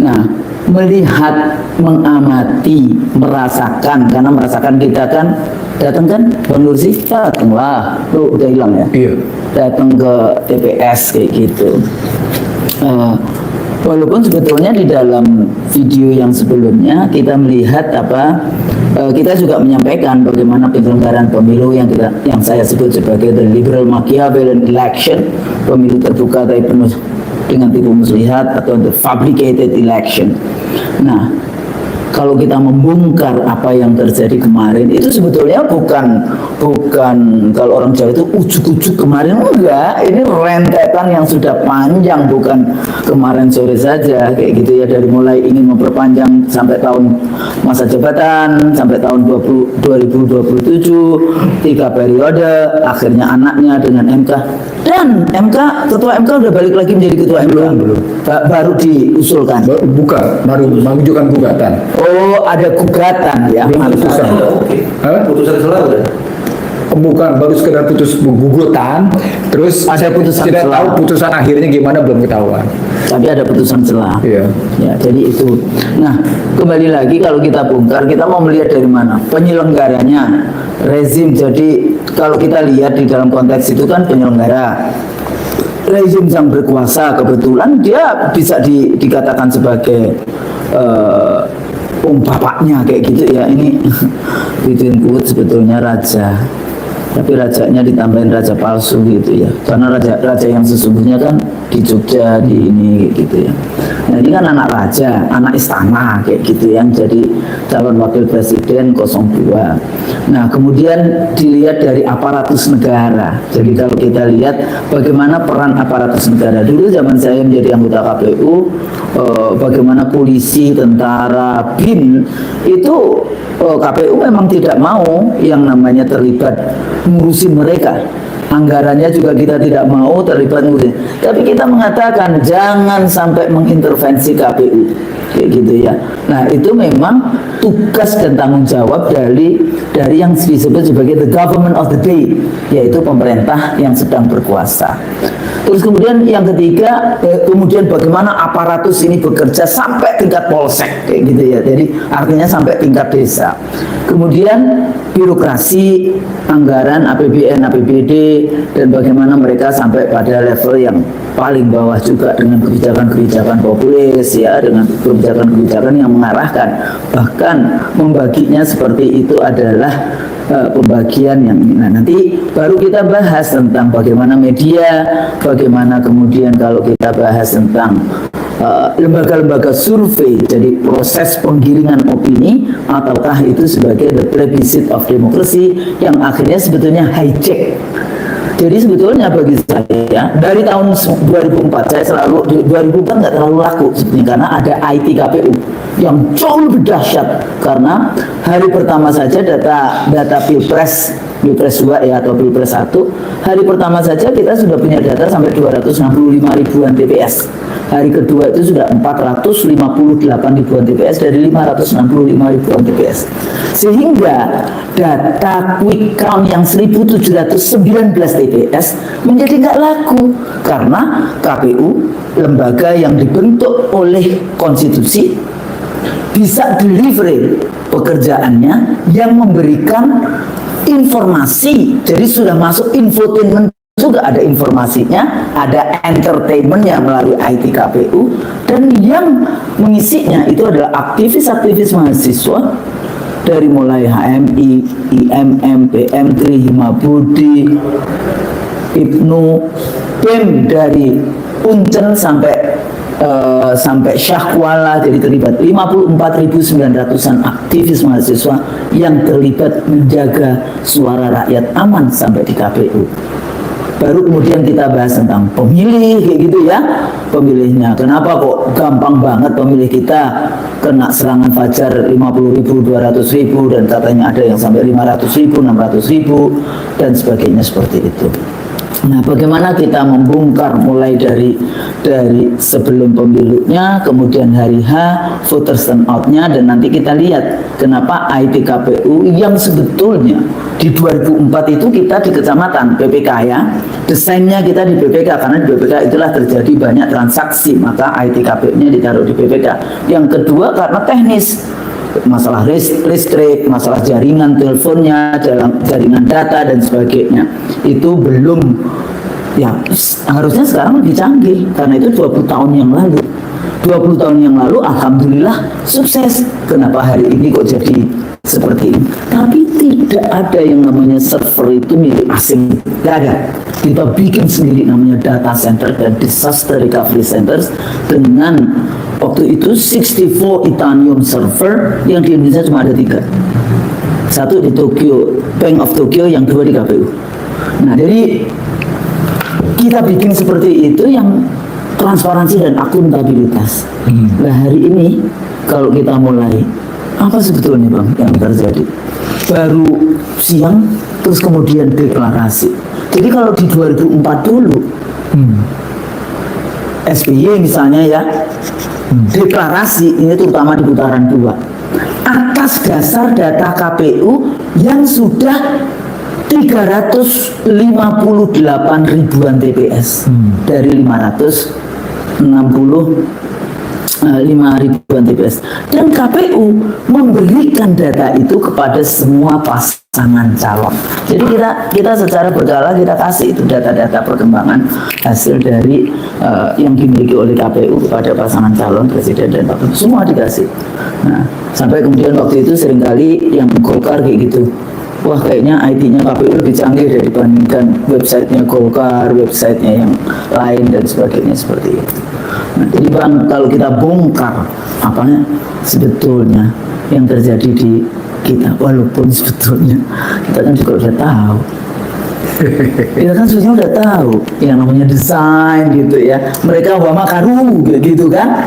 Nah, melihat, mengamati, merasakan, karena merasakan kita kan datang kan, Bang Nursi, datanglah, lo udah hilang ya? Iya. Datang ke TPS kayak gitu. Walaupun sebetulnya di dalam video yang sebelumnya kita melihat kita juga menyampaikan bagaimana penyelenggaraan pemilu yang saya sebut sebagai the liberal Machiavellian election, pemilu terbuka tapi penuh dengan tipu muslihat, atau the fabricated election. Nah, kalau kita membongkar apa yang terjadi kemarin, itu sebetulnya bukan kalau orang Jawa itu ujuk-ujuk kemarin, enggak, ini rentetan yang sudah panjang, bukan kemarin sore saja kayak gitu ya, dari mulai ingin memperpanjang sampai tahun masa jabatan sampai tahun 2027, 3 periode, akhirnya anaknya dengan MK, dan ketua MK udah balik lagi menjadi ketua MK belum? Baru diusulkan. Bukan, baru mengajukan gugatan. Oh, ada gugatan ya. Putusan. Putusan selalu kan? Bukan, baru sekedar putus gugatan, terus ada putusan tidak selah. tahu putusan akhirnya gimana, belum ketahuan. Tapi ada putusan selah. Iya. Ya, jadi itu. Nah, kembali lagi kalau kita bongkar, kita mau melihat dari mana? Penyelenggaranya, rezim. Jadi kalau kita lihat di dalam konteks itu kan penyelenggara. Rezim yang berkuasa kebetulan dia bisa dikatakan sebagai bapaknya kayak gitu ya. Ini bikin kuat sebetulnya raja, tapi rajanya ditambahin raja palsu gitu ya, karena raja yang sesungguhnya kan di Jogja, di ini gitu ya. Nah, ini kan anak raja, anak istana kayak gitu yang jadi calon wakil presiden 02. Nah, kemudian dilihat dari aparatus negara. Jadi kalau kita lihat bagaimana peran aparatus negara dulu zaman saya menjadi anggota KPU, bagaimana polisi, tentara, BIN itu KPU memang tidak mau yang namanya terlibat ngurusin mereka. Anggarannya juga kita tidak mau terlibat ngurusin. Tapi kita mengatakan jangan sampai mengintervensi KPU, kayak gitu ya. Nah, itu memang tugas dan tanggung jawab dari yang disebut sebagai the government of the day, yaitu pemerintah yang sedang berkuasa. Terus kemudian yang ketiga, kemudian bagaimana aparatus ini bekerja sampai tingkat polsek, kayak gitu ya. Jadi artinya sampai tingkat desa. Kemudian birokrasi, anggaran, APBN, APBD, dan bagaimana mereka sampai pada level yang paling bawah juga dengan kebijakan-kebijakan populis ya, dengan kebijakan-kebijakan yang mengarahkan, bahkan membaginya seperti itu adalah pembagian yang nanti baru kita bahas tentang bagaimana media, bagaimana kemudian kalau kita bahas tentang lembaga-lembaga survei, jadi proses penggiringan opini, ataukah itu sebagai the plebiscite of democracy yang akhirnya sebetulnya hijack. Jadi sebetulnya bagi saya dari tahun 2004 saya selalu 2004 nggak terlalu laku sebetulnya, karena ada IT KPU yang jauh lebih dahsyat, karena hari pertama saja data Pilpres 2 ya, atau Pilpres 1, hari pertama saja kita sudah punya data sampai 265 ribuan TPS. Hari kedua itu sudah 458 ribuan TPS dari 565 ribuan TPS. Sehingga data quick count yang 1719 TPS menjadi nggak laku, karena KPU, lembaga yang dibentuk oleh konstitusi, bisa delivery pekerjaannya yang memberikan informasi. Jadi sudah masuk infotainment juga, ada informasinya, ada entertainmentnya melalui IT KPU, dan yang mengisinya itu adalah aktivis-aktivis mahasiswa dari mulai HMI, IMM, PM3, Himabudi, IPNU, BEM dari Uncen sampai Syahkuala, jadi terlibat 54.900-an aktivis mahasiswa yang terlibat menjaga suara rakyat aman sampai di KPU. Baru kemudian kita bahas tentang pemilih, kayak gitu ya, pemilihnya. Kenapa kok gampang banget pemilih kita kena serangan fajar 50.000, 200.000, dan katanya ada yang sampai 500.000, 600.000, dan sebagainya seperti itu. Nah, bagaimana kita membongkar mulai dari sebelum pemilunya, kemudian hari H, voters turnout-nya, dan nanti kita lihat kenapa IT KPU yang sebetulnya di 2004 itu kita di kecamatan PPK ya, desainnya kita di PPK karena di PPK itulah terjadi banyak transaksi, maka IT KPU-nya ditaruh di PPK. Yang kedua karena teknis, masalah listrik, masalah jaringan teleponnya, jaringan data dan sebagainya itu belum, ya harusnya sekarang lebih canggih karena itu 20 tahun yang lalu. 20 tahun yang lalu alhamdulillah sukses. Kenapa hari ini kok jadi seperti ini? Tapi tidak ada yang namanya server itu milik asing, tidak ada. Kita bikin sendiri namanya data center dan disaster recovery centers dengan waktu itu 64 Itanium server, yang di Indonesia cuma ada 3. Satu di Tokyo, Bank of Tokyo, yang 2 di KPU. Nah, jadi kita bikin seperti itu yang transparansi dan akuntabilitas. Nah, hari ini kalau kita mulai, apa sebetulnya Bang yang terjadi? Baru siang terus kemudian deklarasi. Jadi kalau di 2004 dulu SBY misalnya ya, deklarasi ini terutama di putaran 2 atas dasar data KPU yang sudah 358 ribuan TPS dari 565 ribuan TPS, dan KPU memberikan data itu kepada semua pasangan calon. Jadi kita secara berkala kita kasih itu data-data perkembangan hasil dari yang dimiliki oleh KPU kepada pasangan calon presiden dan wakil, semua dikasih. Nah, sampai kemudian waktu itu seringkali yang Golkar kayak gitu, wah kayaknya IT-nya KPU lebih canggih dibandingkan websitenya Golkar, websitenya yang lain dan sebagainya seperti itu. Nah, jadi Bang, kalau kita bongkar apanya sebetulnya yang terjadi di kita, walaupun sebetulnya kita kan juga udah tahu, kita kan sebetulnya udah tahu yang namanya desain gitu ya, mereka wa makaru gitu kan,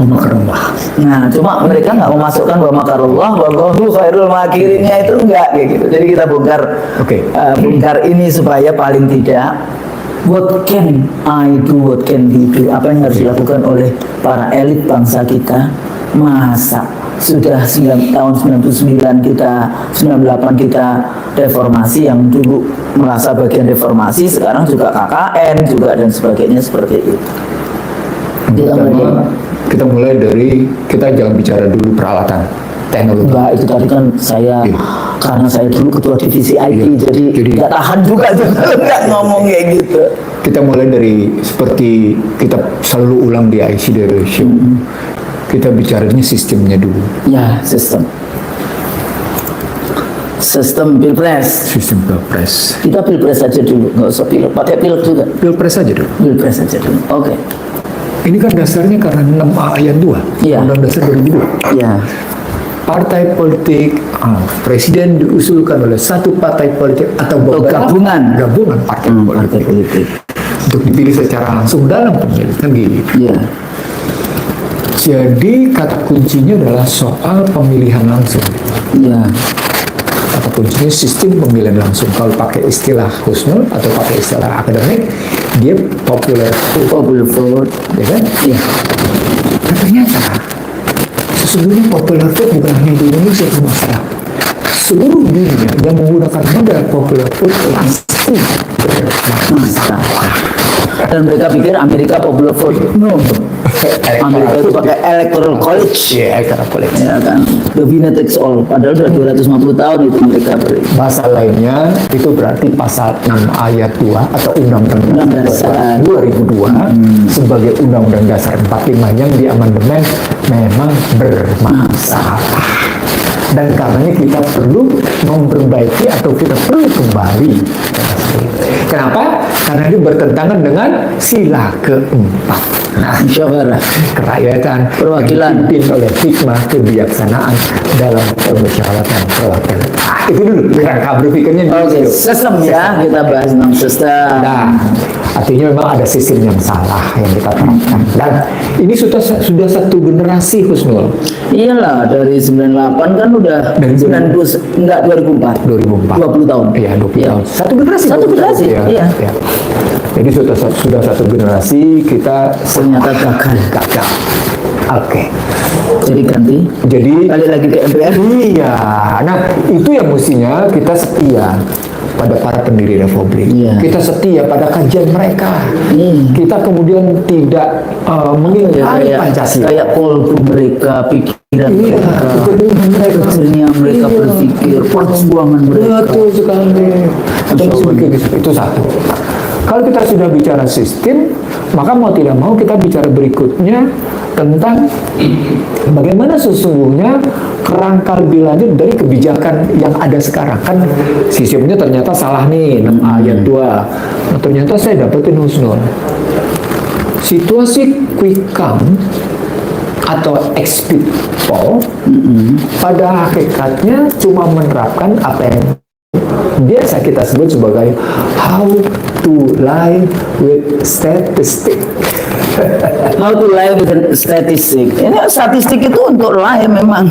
wa makarullah. Nah, cuma mereka nggak memasukkan wa makarullah, wallahu khairul makirinnya itu enggak kayak gitu. Jadi kita bongkar, bongkar ini supaya paling tidak what can I do, what can we do, apa yang harus dilakukan oleh para elit bangsa kita. Masa sudah tahun 99 kita, 98 kita reformasi, yang dulu merasa bagian reformasi sekarang juga KKN juga dan sebagainya seperti itu. Kita mulai dari, kita jangan bicara dulu peralatan teknologi. Enggak, itu tadi kan saya karena saya dulu ketua divisi IT, jadi nggak tahan juga tuh nggak ngomong kayak gitu. Kita mulai dari seperti kita selalu ulang di IC dari show. Kita bicaranya sistemnya dulu. Ya, sistem pilpres. Sistem pilpres. Kita pilpres aja dulu, nggak usah pilek, pakai pilek juga. Pilpres aja dulu. Pilpres aja dulu. Oke. Ini kan dasarnya karena 6A ayat 2. Iya. Undang Dasar 2002. Ya. Partai politik, presiden diusulkan oleh satu partai politik atau gabungan partai partai politik untuk dipilih secara langsung dalam pemilu, kan gitu. Ya. Jadi kata kuncinya adalah soal pemilihan langsung. Ya. Kata kuncinya sistem pemilihan langsung. Kalau pakai istilah Husnul atau pakai istilah akademik, dia popular vote, ya kan? Ya. Ternyata sesungguhnya popular vote bukan hanya di Indonesia masalah. Seluruh dunia yang menggunakan modal popular vote pasti bermasalah. Dan mereka pikir Amerika popular vote. No. Amerika itu pakai electoral college. Ya, electoral college. Ya kan. The winner takes all. Padahal sudah 250 tahun itu mereka beri. Bahasa lainnya itu berarti pasal 6 ayat 2 atau Undang-Undang Dasar 2002 sebagai Undang-Undang Dasar 45 yang diamandemen memang bermasalah. Dan karena kita perlu memperbaiki atau kita perlu kembali. Kenapa? Karena ini bertentangan dengan sila keempat. Musyawarah. kerakyatan Perwakilan. yang dipimpin oleh hikmah kebijaksanaan dalam permusyawaratan perwakilan. Itu dulu kerangka berpikirnya. Oke, sistem ya, kita bahas tentang sistem. Nah, artinya memang ada sistem yang salah yang kita terapkan. Dan ini sudah satu generasi, Husnul. Iyalah, dari 98 kan udah Dari 90, enggak 2004. 2004. 20 tahun. Iya, 20 tahun. Satu generasi. Satu 20 tahun. generasi, iya. Ya. Jadi sudah satu generasi kita Ternyata gagal. gagal. Oke. Jadi ganti. Jadi Balik lagi ke MPR. iya. Nah, itu yang mestinya kita setia pada para pendiri Republik. Iya. Kita setia pada kajian mereka. Kita kemudian tidak mengingkari Pancasila. Kayak kolbu mereka, pikiran Iya, mereka, kejernihan mereka. kejernihan mereka Iya. berpikir, perjuangan mereka. Betul sekali. Itu satu. Kalau kita sudah bicara sistem, maka mau tidak mau kita bicara berikutnya tentang bagaimana sesungguhnya kerangka lebih lanjut dari kebijakan yang ada sekarang. Kan sistemnya ternyata salah nih, 6 ayat 2. Nah, ternyata saya dapetin, Husnul, situasi quick count atau exit poll pada hakikatnya cuma menerapkan apa yang biasa kita sebut sebagai how to lie with statistic. How to lie with statistik. Ini statistik itu untuk lie memang.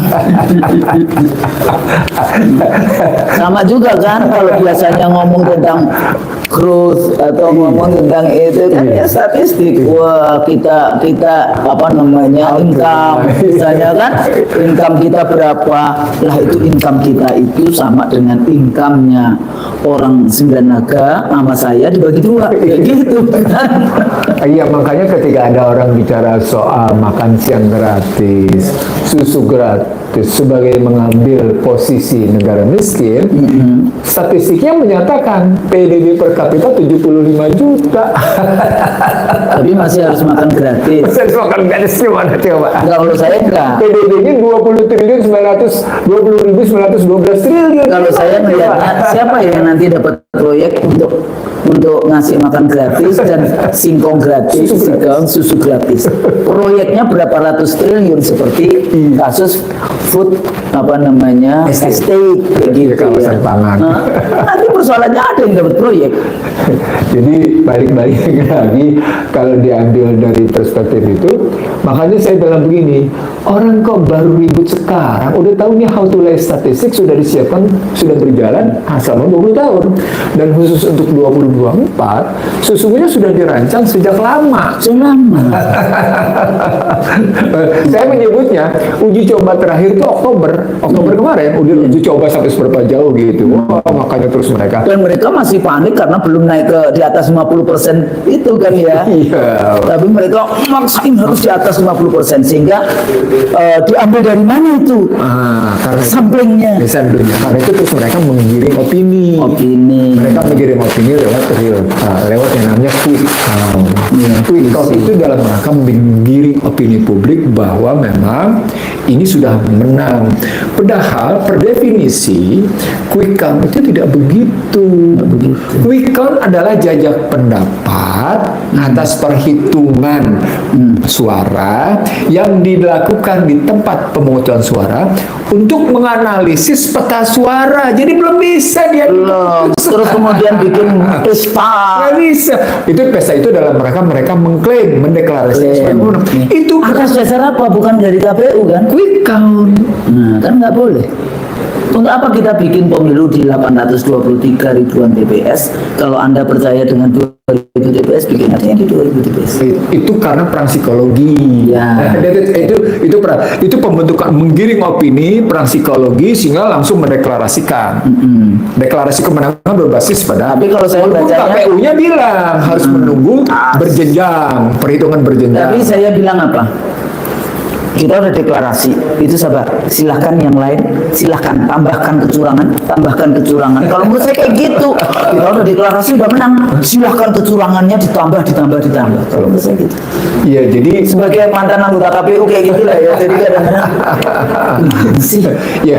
Sama juga kan kalau biasanya ngomong tentang growth atau ngomong tentang itu kan ya statistik. Wah, kita apa namanya income, misalnya kan income kita berapa, lah itu income kita itu sama dengan income-nya orang 9 naga sama saya dibagi 2 kayak gitu kan. Iya, makanya ketika ada orang bicara soal makan siang gratis, susu gratis sebagai mengambil posisi negara miskin, statistiknya menyatakan PDB per kapita 75 juta. Tapi masih harus makan gratis. Saya makan gratis gimana coba? Enggak, kalau saya enggak. PDB-nya 20.912 triliun. Kalau saya melihatnya siapa yang nanti dapat proyek untuk ngasih makan gratis dan singkong gratis, susu gratis. Proyeknya berapa ratus triliun seperti kasus food apa namanya estate gitu kawasan pangan. Nah, nanti persoalannya ada yang dapat proyek. Jadi balik-balik lagi kalau diambil dari perspektif itu, makanya saya bilang begini, orang kok baru ribut sekarang, udah tahu nih how to lie statistik sudah disiapkan, sudah berjalan selama 20 tahun. Dan khusus untuk 2024, sesungguhnya sudah dirancang sejak lama. Saya menyebutnya uji coba terakhir itu Oktober kemarin, udah uji coba sampai seberapa jauh gitu. Wah, makanya terus mereka. Dan mereka masih panik karena belum naik ke di atas 50% itu kan ya. Iya. Tapi mereka maksain harus di atas 50% sehingga diambil dari mana itu? Karena Samplingnya. Karena itu terus mereka menggiring opini. Mereka mengirim opini lewat yang namanya quick count. Quick count itu dalam rangka menggiring opini publik bahwa memang ini sudah menang. Padahal per definisi quick count itu tidak begitu. Quick count adalah jajak pendapat atas perhitungan suara yang dilakukan di tempat pemungutan suara untuk menganalisis peta suara. Jadi belum bisa dia Terus kemudian bikin pesta. Nggak bisa. Itu pesta itu dalam mereka mengklaim, mendeklarasikan. Itu Atas dasar apa? Bukan dari KPU kan? quick count. Nah, kan nggak boleh. Untuk apa kita bikin pemilu di 823 ribuan TPS? Kalau Anda percaya dengan 2000 TPS, bikin aja yang di 2000 TPS. Itu karena perang psikologi. Ya. Itu pembentukan menggiring opini, perang psikologi sehingga langsung mendeklarasikan. Deklarasi kemenangan berbasis pada. Tapi kalau saya walaupun bacanya- KPU-nya bilang harus menunggu berjenjang, perhitungan berjenjang. Tapi saya bilang apa? kita udah deklarasi, itu sabar. Silahkan yang lain, silahkan tambahkan kecurangan. Kalau menurut saya kayak gitu, kita udah deklarasi udah menang, silahkan kecurangannya ditambah. Kalau menurut saya gitu. Iya, jadi Sebagai mantan anggota KPU kayak gitu lah ya. Jadi kadang-kadang sih. ya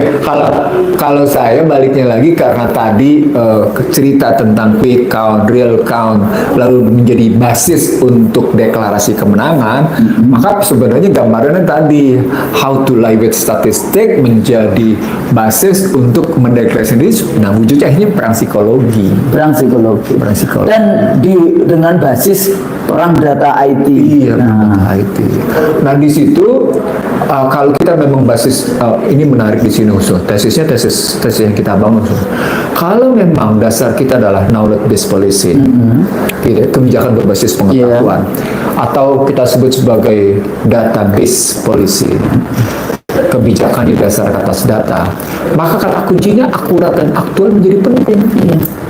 kalau saya baliknya lagi karena tadi cerita tentang quick count, real count, lalu menjadi basis untuk deklarasi kemenangan, maka sebenarnya gambarannya tadi how to lie with statistik menjadi basis untuk mendeklarasi sendiri. Nah, wujudnya akhirnya perang psikologi. Perang psikologi. Dan dengan basis perang data IT. Iya, IT. Nah, di situ kalau kita memang basis ini menarik di sini usul. Tesis yang kita bangun. Kalau memang dasar kita adalah knowledge based policy, gitu, kebijakan berbasis pengetahuan, atau kita sebut sebagai data based policy, kebijakan didasarkan atas data, maka kata kuncinya akurat dan aktual menjadi penting.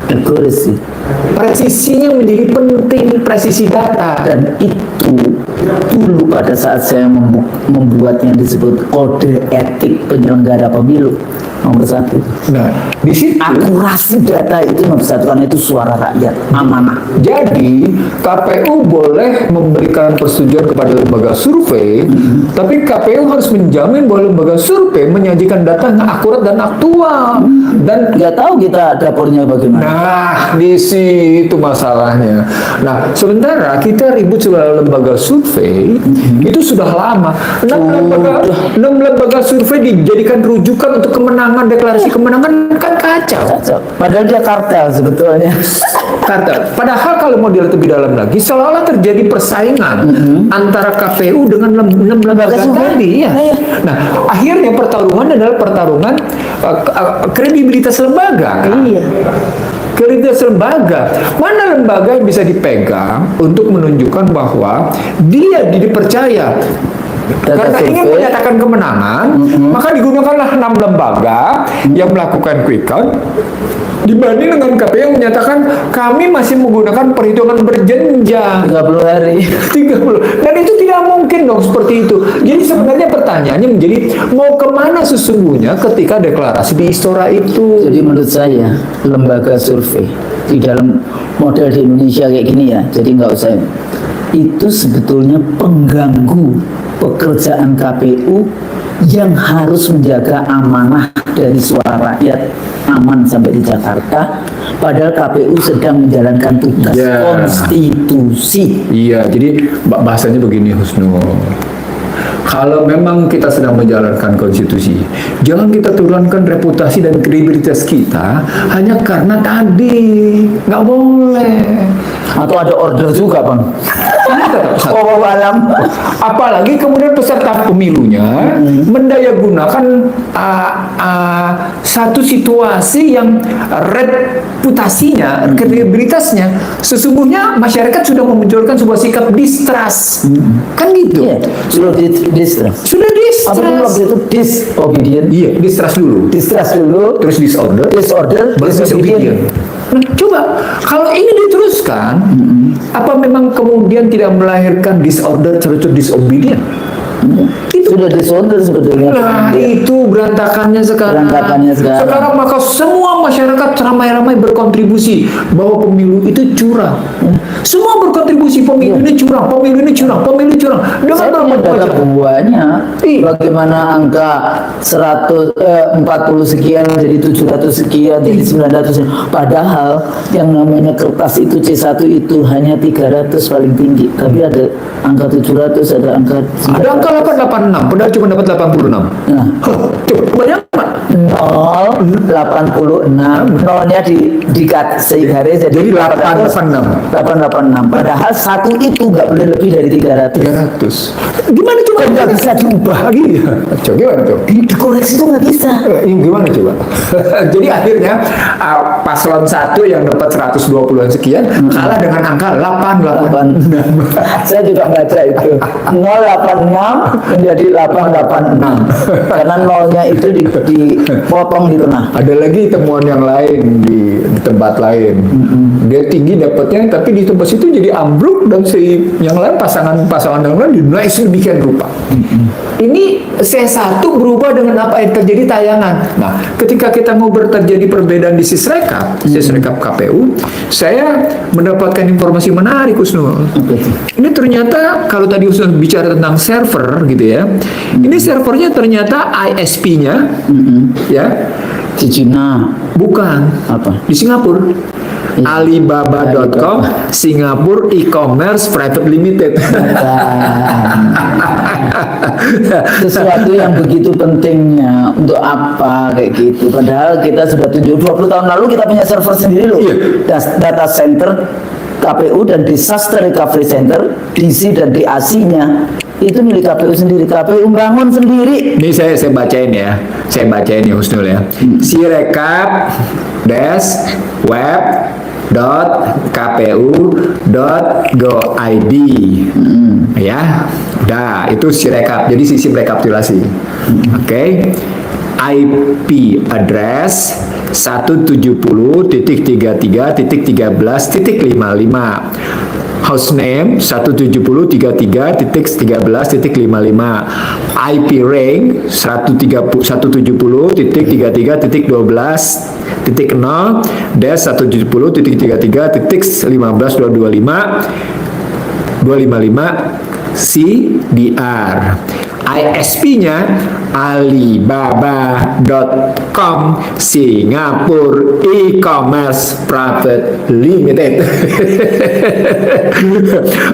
Accuracy. Presisinya menjadi penting, presisi data. Dan itu dulu pada saat saya membuat yang disebut kode etik penyelenggara pemilu nomor 1. Nah, di situ Akurasi data itu nomor 1 karena itu suara rakyat, amanah. jadi KPU boleh memberikan persetujuan kepada lembaga survei, tapi KPU harus menjamin bahwa lembaga survei menyajikan data yang akurat dan aktual. Dan Nggak tahu kita dapurnya bagaimana. nah, di situ masalahnya. Nah, sementara kita ribut soal lembaga survei itu sudah lama. 6 lembaga survei dijadikan rujukan untuk kemenangan, deklarasi kemenangan, kan kacau. Padahal dia kartel sebetulnya. Kartel. Padahal kalau mau dilihat lebih dalam lagi, seolah-olah terjadi persaingan antara KPU dengan 6 lembaga tadi. Ya. Nah, akhirnya pertarungan adalah pertarungan kredibilitas lembaga. Kan? Iya. Kredibilitas lembaga. Mana lembaga yang bisa dipegang untuk menunjukkan bahwa dia dipercaya karena ingin menyatakan kemenangan, maka digunakanlah 6 lembaga yang melakukan quick count dibanding dengan KPU yang menyatakan kami masih menggunakan perhitungan berjenjang 30 hari. 30. Dan itu tidak mungkin dong seperti itu. Jadi sebenarnya pertanyaannya menjadi mau kemana sesungguhnya ketika deklarasi di Istora itu? Jadi menurut saya lembaga survei di dalam model di Indonesia kayak gini ya, jadi nggak usah, itu sebetulnya pengganggu pekerjaan KPU yang harus menjaga amanah dari suara rakyat aman sampai di Jakarta, padahal KPU sedang menjalankan tugas konstitusi. Iya, jadi bahasanya begini Husnul. Kalau memang kita sedang menjalankan konstitusi, jangan kita turunkan reputasi dan kredibilitas kita hanya karena tadi. Nggak boleh. Atau ada order juga, Bang. Oh, alam. Apalagi kemudian peserta pemilunya mendayagunakan satu situasi yang reputasinya, kredibilitasnya, sesungguhnya masyarakat sudah memunculkan sebuah sikap distrust. Kan gitu. Iya, sudah distrust. Sudah Apa dulu waktu distrust. itu disobedient? Iya, distrust dulu. Distrust dulu, Terus disorder. baru disobedient. Nah, coba kalau ini diteruskan, apa memang kemudian tidak melahirkan disorder terus disobedient? Sudah disorder sebetulnya. Nah, itu berantakannya sekarang. Sekarang maka semua masyarakat ramai-ramai berkontribusi bahwa pemilu itu curang. Semua berkontribusi pemilu ini curang, pemilu ini curang, pemilu curang. Dengan Saya punya berbagai data macam. buahnya, Iya. bagaimana angka 40 sekian jadi 700 sekian jadi 900. Padahal yang namanya kertas itu C1 itu hanya 300 paling tinggi, tapi ada angka 700, ada angka Ada angka 886, padahal cuma dapat 86. Nah, Coba bayangkan. 086, nolnya dikat sehingga jadi 886. Padahal satu itu nggak boleh lebih dari 300. 300. Gimana coba? Nggak bisa diubah. Iya. Coba gimana coba? Dikoreksi itu nggak bisa. Gimana coba? Jadi akhirnya paslon 1 yang dapat 120-an sekian kalah dengan angka 886. Saya juga baca itu 086 menjadi 886 karena nolnya itu dipotong di tengah. Ada lagi temuan yang lain di tempat lain. Dia tinggi dapatnya, tapi di tempat situ jadi ambruk dan si yang lain pasangan yang lain dinilai sedemikian rupa. Ini C1 berubah dengan apa yang terjadi tayangan. Nah, ketika kita mau terjadi perbedaan di sisrekap KPU, saya mendapatkan informasi menarik, Husnul. Ini ternyata kalau tadi Husnul bicara tentang server gitu ya, ini servernya ternyata ISP-nya, ya. Di Cina. Bukan. Apa? Di Singapura. Alibaba.com Singapore E-commerce Private Limited. Sesuatu yang begitu pentingnya untuk apa kayak gitu, padahal kita sudah 20 tahun lalu kita punya server sendiri loh. Data center KPU dan Disaster Recovery Center DC dan DAC-nya itu milik KPU sendiri. KPU bangun sendiri. Ini saya bacain ya. Saya bacain ya Husnul ya. Sirekap web.kpu.go.id ya. Udah, itu Sirekap. Jadi sistem rekapitulasi. Oke. IP address 170.33.13.55. Hostname 170.33.13.55. IP rank 170.33.12.0 dash 170.33.15.255 CDR. ISP-nya Alibaba.com Singapore E-commerce Private Limited.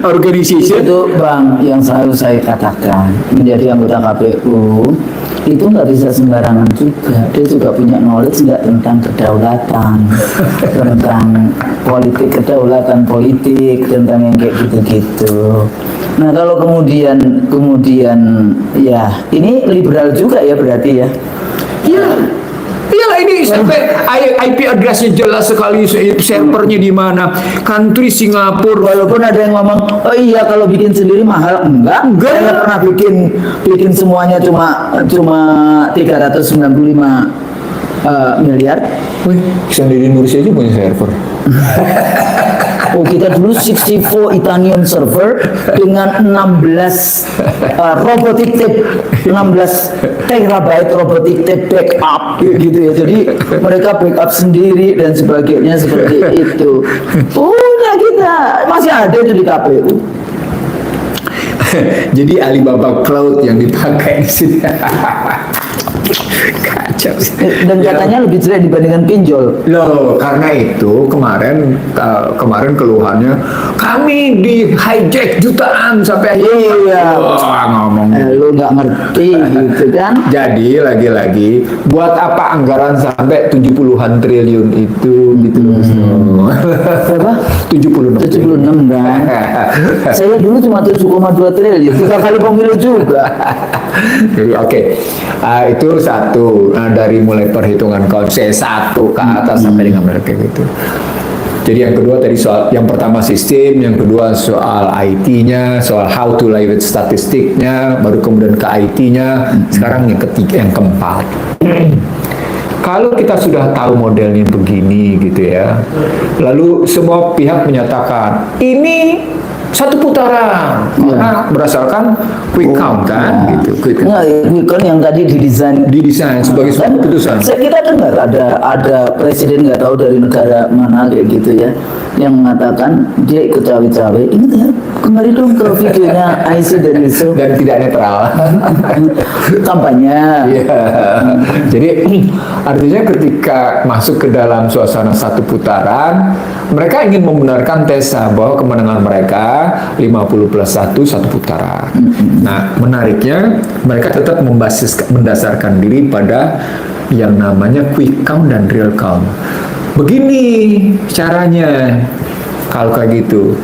Organisasi Itu Bang yang selalu saya katakan, menjadi anggota KPU itu nggak bisa sembarangan juga. Dia juga punya knowledge nggak tentang kedaulatan, tentang kedaulatan politik, tentang yang kayak gitu-gitu. Nah kalau kemudian ya ini liberal juga ya berarti ya. Iya. Iyalah ini sampai IP address-nya jelas sekali, servernya di mana, country Singapura. Walaupun ada yang ngomong, oh iya kalau bikin sendiri mahal, enggak. Saya pernah bikin semuanya cuma 395 miliar. Wih, Sandi Indonesia aja punya server. Oh kita dulu 64 Itanium server dengan 16 robotic tape, 16 terabyte robotic tape backup gitu ya. Jadi mereka backup sendiri dan sebagainya seperti itu. Punya kita masih ada itu di KPU. Jadi Alibaba Cloud yang dipakai di sini. Kacau sih. Dan katanya lebih jelek dibandingkan pinjol. Loh, karena itu kemarin keluhannya kami di hijack jutaan sampai Iya. Wah, ngomong. Lu nggak ngerti gitu kan? Jadi lagi-lagi buat apa anggaran sampai 70-an triliun itu gitu. Berapa? 76 76 kan? Saya dulu cuma 7,2 triliun, 3 kali pemilu juga. Jadi oke. Itu satu. Nah, dari mulai perhitungan C1 ke atas sampai dengan mereka gitu. Jadi yang kedua tadi soal, yang pertama sistem, yang kedua soal IT-nya, soal how to leverage statistiknya, baru kemudian ke IT-nya, sekarang yang ketiga, yang keempat. Kalau kita sudah tahu modelnya begini gitu ya, lalu semua pihak menyatakan ini satu putaran karena berdasarkan quick count kan gitu. Quick Kan yang tadi didesain sebagai sebuah keputusan. Saya kita dengar ada presiden nggak tahu dari negara mana kayak gitu ya, yang mengatakan dia ikut cawe-cawe. Ini ya, kembali dong ke videonya IC dan Yusuf Dan tidak netral. kampanye. Iya. Jadi artinya ketika masuk ke dalam suasana satu putaran, mereka ingin membenarkan tesa bahwa kemenangan mereka 50+1 satu putaran. Nah, menariknya mereka tetap mendasarkan diri pada yang namanya quick count dan real count. Begini caranya kalau kayak gitu.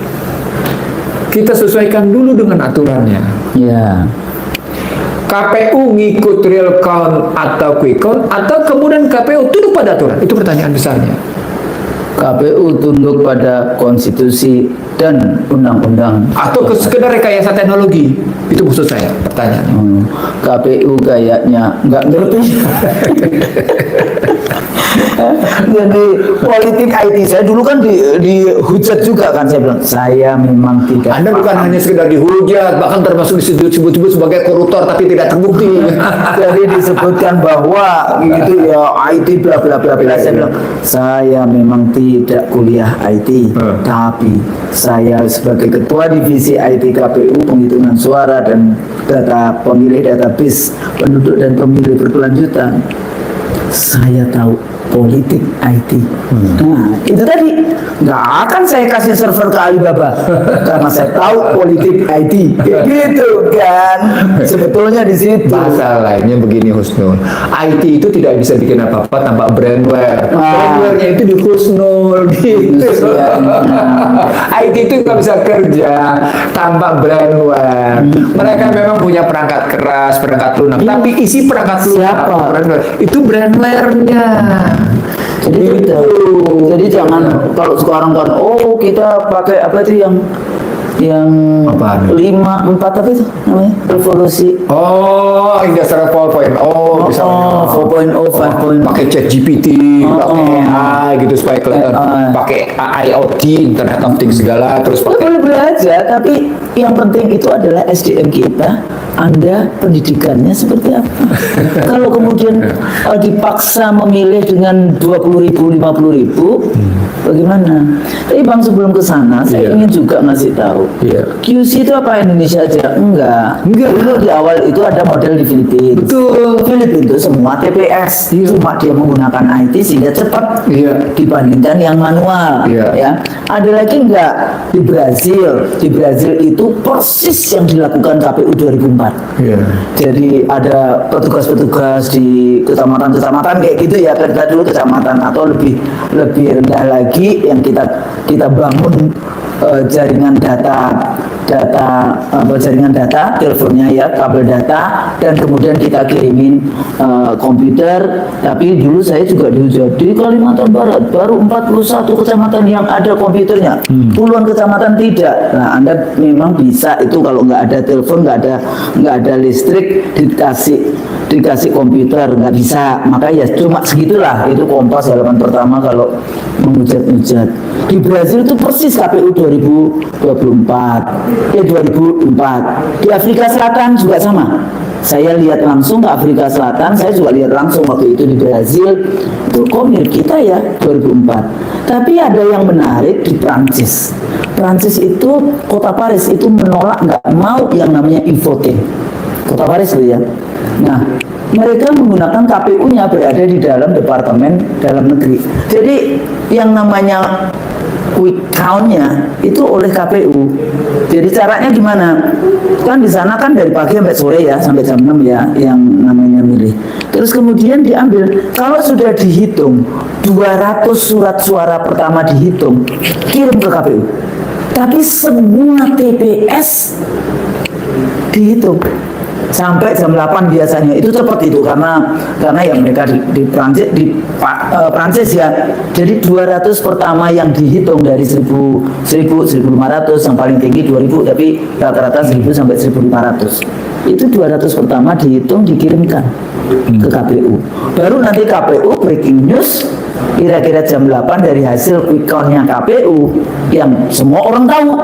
Kita sesuaikan dulu dengan aturannya. Ya. KPU ngikut real count atau quick count, atau kemudian KPU tunduk pada aturan? Itu pertanyaan besarnya. KPU tunduk pada konstitusi dan undang-undang. Atau sekedar rekayasa teknologi? Itu maksud saya pertanyaannya. KPU kayaknya nggak ngerti. Jadi politik IT saya dulu kan dihujat juga kan, saya bilang saya memang tidak. Anda bukan hanya sekedar dihujat, bahkan termasuk disebut-sebut sebagai koruptor tapi tidak terbukti. Jadi disebutkan bahwa gitu ya IT bla bla bla bla. Saya bilang saya memang tidak kuliah IT, tapi saya sebagai ketua divisi IT KPU penghitungan suara dan data pemilih, database penduduk dan pemilih berkelanjutan, saya tahu politik IT. Nah, itu tadi nggak akan saya kasih server ke Alibaba karena saya tahu politik IT. Gitu kan? Sebetulnya di situ. Masalahnya begini Husnul, IT itu tidak bisa bikin apa-apa tanpa brandware. Brandware-nya itu di Husnul gitu. IT itu nggak bisa kerja tanpa brandware. Mereka memang punya perangkat keras, perangkat lunak, tapi isi perangkat lunak itu brandware-nya. Jadi gitu. Jadi jangan kalau sekarang kan kita pakai apa itu yang Apaan? 5, 4 apa itu namanya? Revolusi. Industrial 4.0 misalnya. 4.0, 5.0. Pakai ChatGPT, pakai AI gitu supaya kelihatan. Pakai IoT, Internet of Things segala, terus pakai. Boleh belajar, tapi yang penting itu adalah SDM kita. Anda pendidikannya seperti apa? Kalau kemudian dipaksa memilih dengan 20.000, 50.000, bagaimana? Tapi Bang, sebelum ke sana, saya ingin juga ngasih tahu. QC itu apa Indonesia aja? Enggak. Dulu di awal itu ada model di Filipina. Betul. Filipina itu semua TPS, cuma dia menggunakan IT sehingga cepat dibandingkan yang manual. Ya. Ada lagi enggak di Brazil? Di Brazil itu persis yang dilakukan KPU 2004. Jadi ada petugas-petugas di kecamatan-kecamatan kayak gitu ya, kita dulu kecamatan, atau lebih rendah lagi yang kita bangun jaringan data teleponnya ya, kabel data, dan kemudian kita kirimin komputer. Tapi dulu saya juga dihujat di Kalimantan Barat baru 41 kecamatan yang ada komputernya, puluhan kecamatan tidak. Nah, Anda memang bisa itu kalau nggak ada telepon, nggak ada listrik, dikasih komputer nggak bisa. Maka ya cuma segitulah. Itu Kompas halaman pertama kalau menghujat-hujat. Di Brazil itu persis KPU 2004. 2004. Di Afrika Selatan juga sama. Saya lihat langsung ke Afrika Selatan, saya juga lihat langsung waktu itu di Brazil. Itu komir kita ya 2004. Tapi ada yang menarik di Prancis. Prancis itu, kota Paris itu menolak, nggak mau yang namanya e-voting. Kota Paris itu ya. Nah, mereka menggunakan KPU-nya berada di dalam Departemen Dalam Negeri. Jadi yang namanya quick count-nya itu oleh KPU. Jadi caranya gimana? Kan di sana kan dari pagi sampai sore ya, sampai jam 6 ya yang namanya milih. Terus kemudian diambil, kalau sudah dihitung 200 surat suara pertama dihitung, kirim ke KPU. Tapi semua TPS dihitung sampai jam 8 biasanya. Itu cepat itu karena ya mereka di Prancis ya. Jadi 200 pertama yang dihitung dari 1.500 yang paling tinggi 2.000, tapi rata-rata 1.000 sampai 1.500. Itu 200 pertama dihitung, dikirimkan ke KPU. Baru nanti KPU breaking news kira-kira jam 8 dari hasil quick count-nya KPU yang semua orang tahu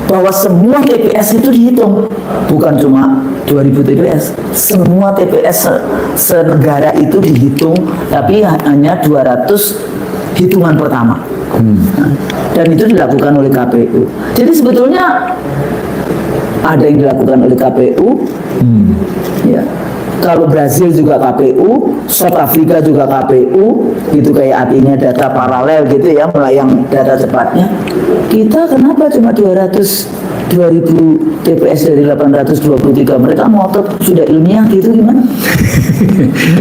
bahwa semua TPS itu dihitung, bukan cuma 2000 TPS, semua TPS se-negara itu dihitung, tapi hanya 200 hitungan pertama. Dan itu dilakukan oleh KPU. Jadi sebetulnya ada yang dilakukan oleh KPU, ya. Kalau Brazil juga KPU, South Africa juga KPU, itu kayak artinya data paralel gitu ya, melayang data cepatnya. Kita kenapa cuma 2.000 TPS dari 823? Mereka ngotot sudah ilmiah gitu gimana?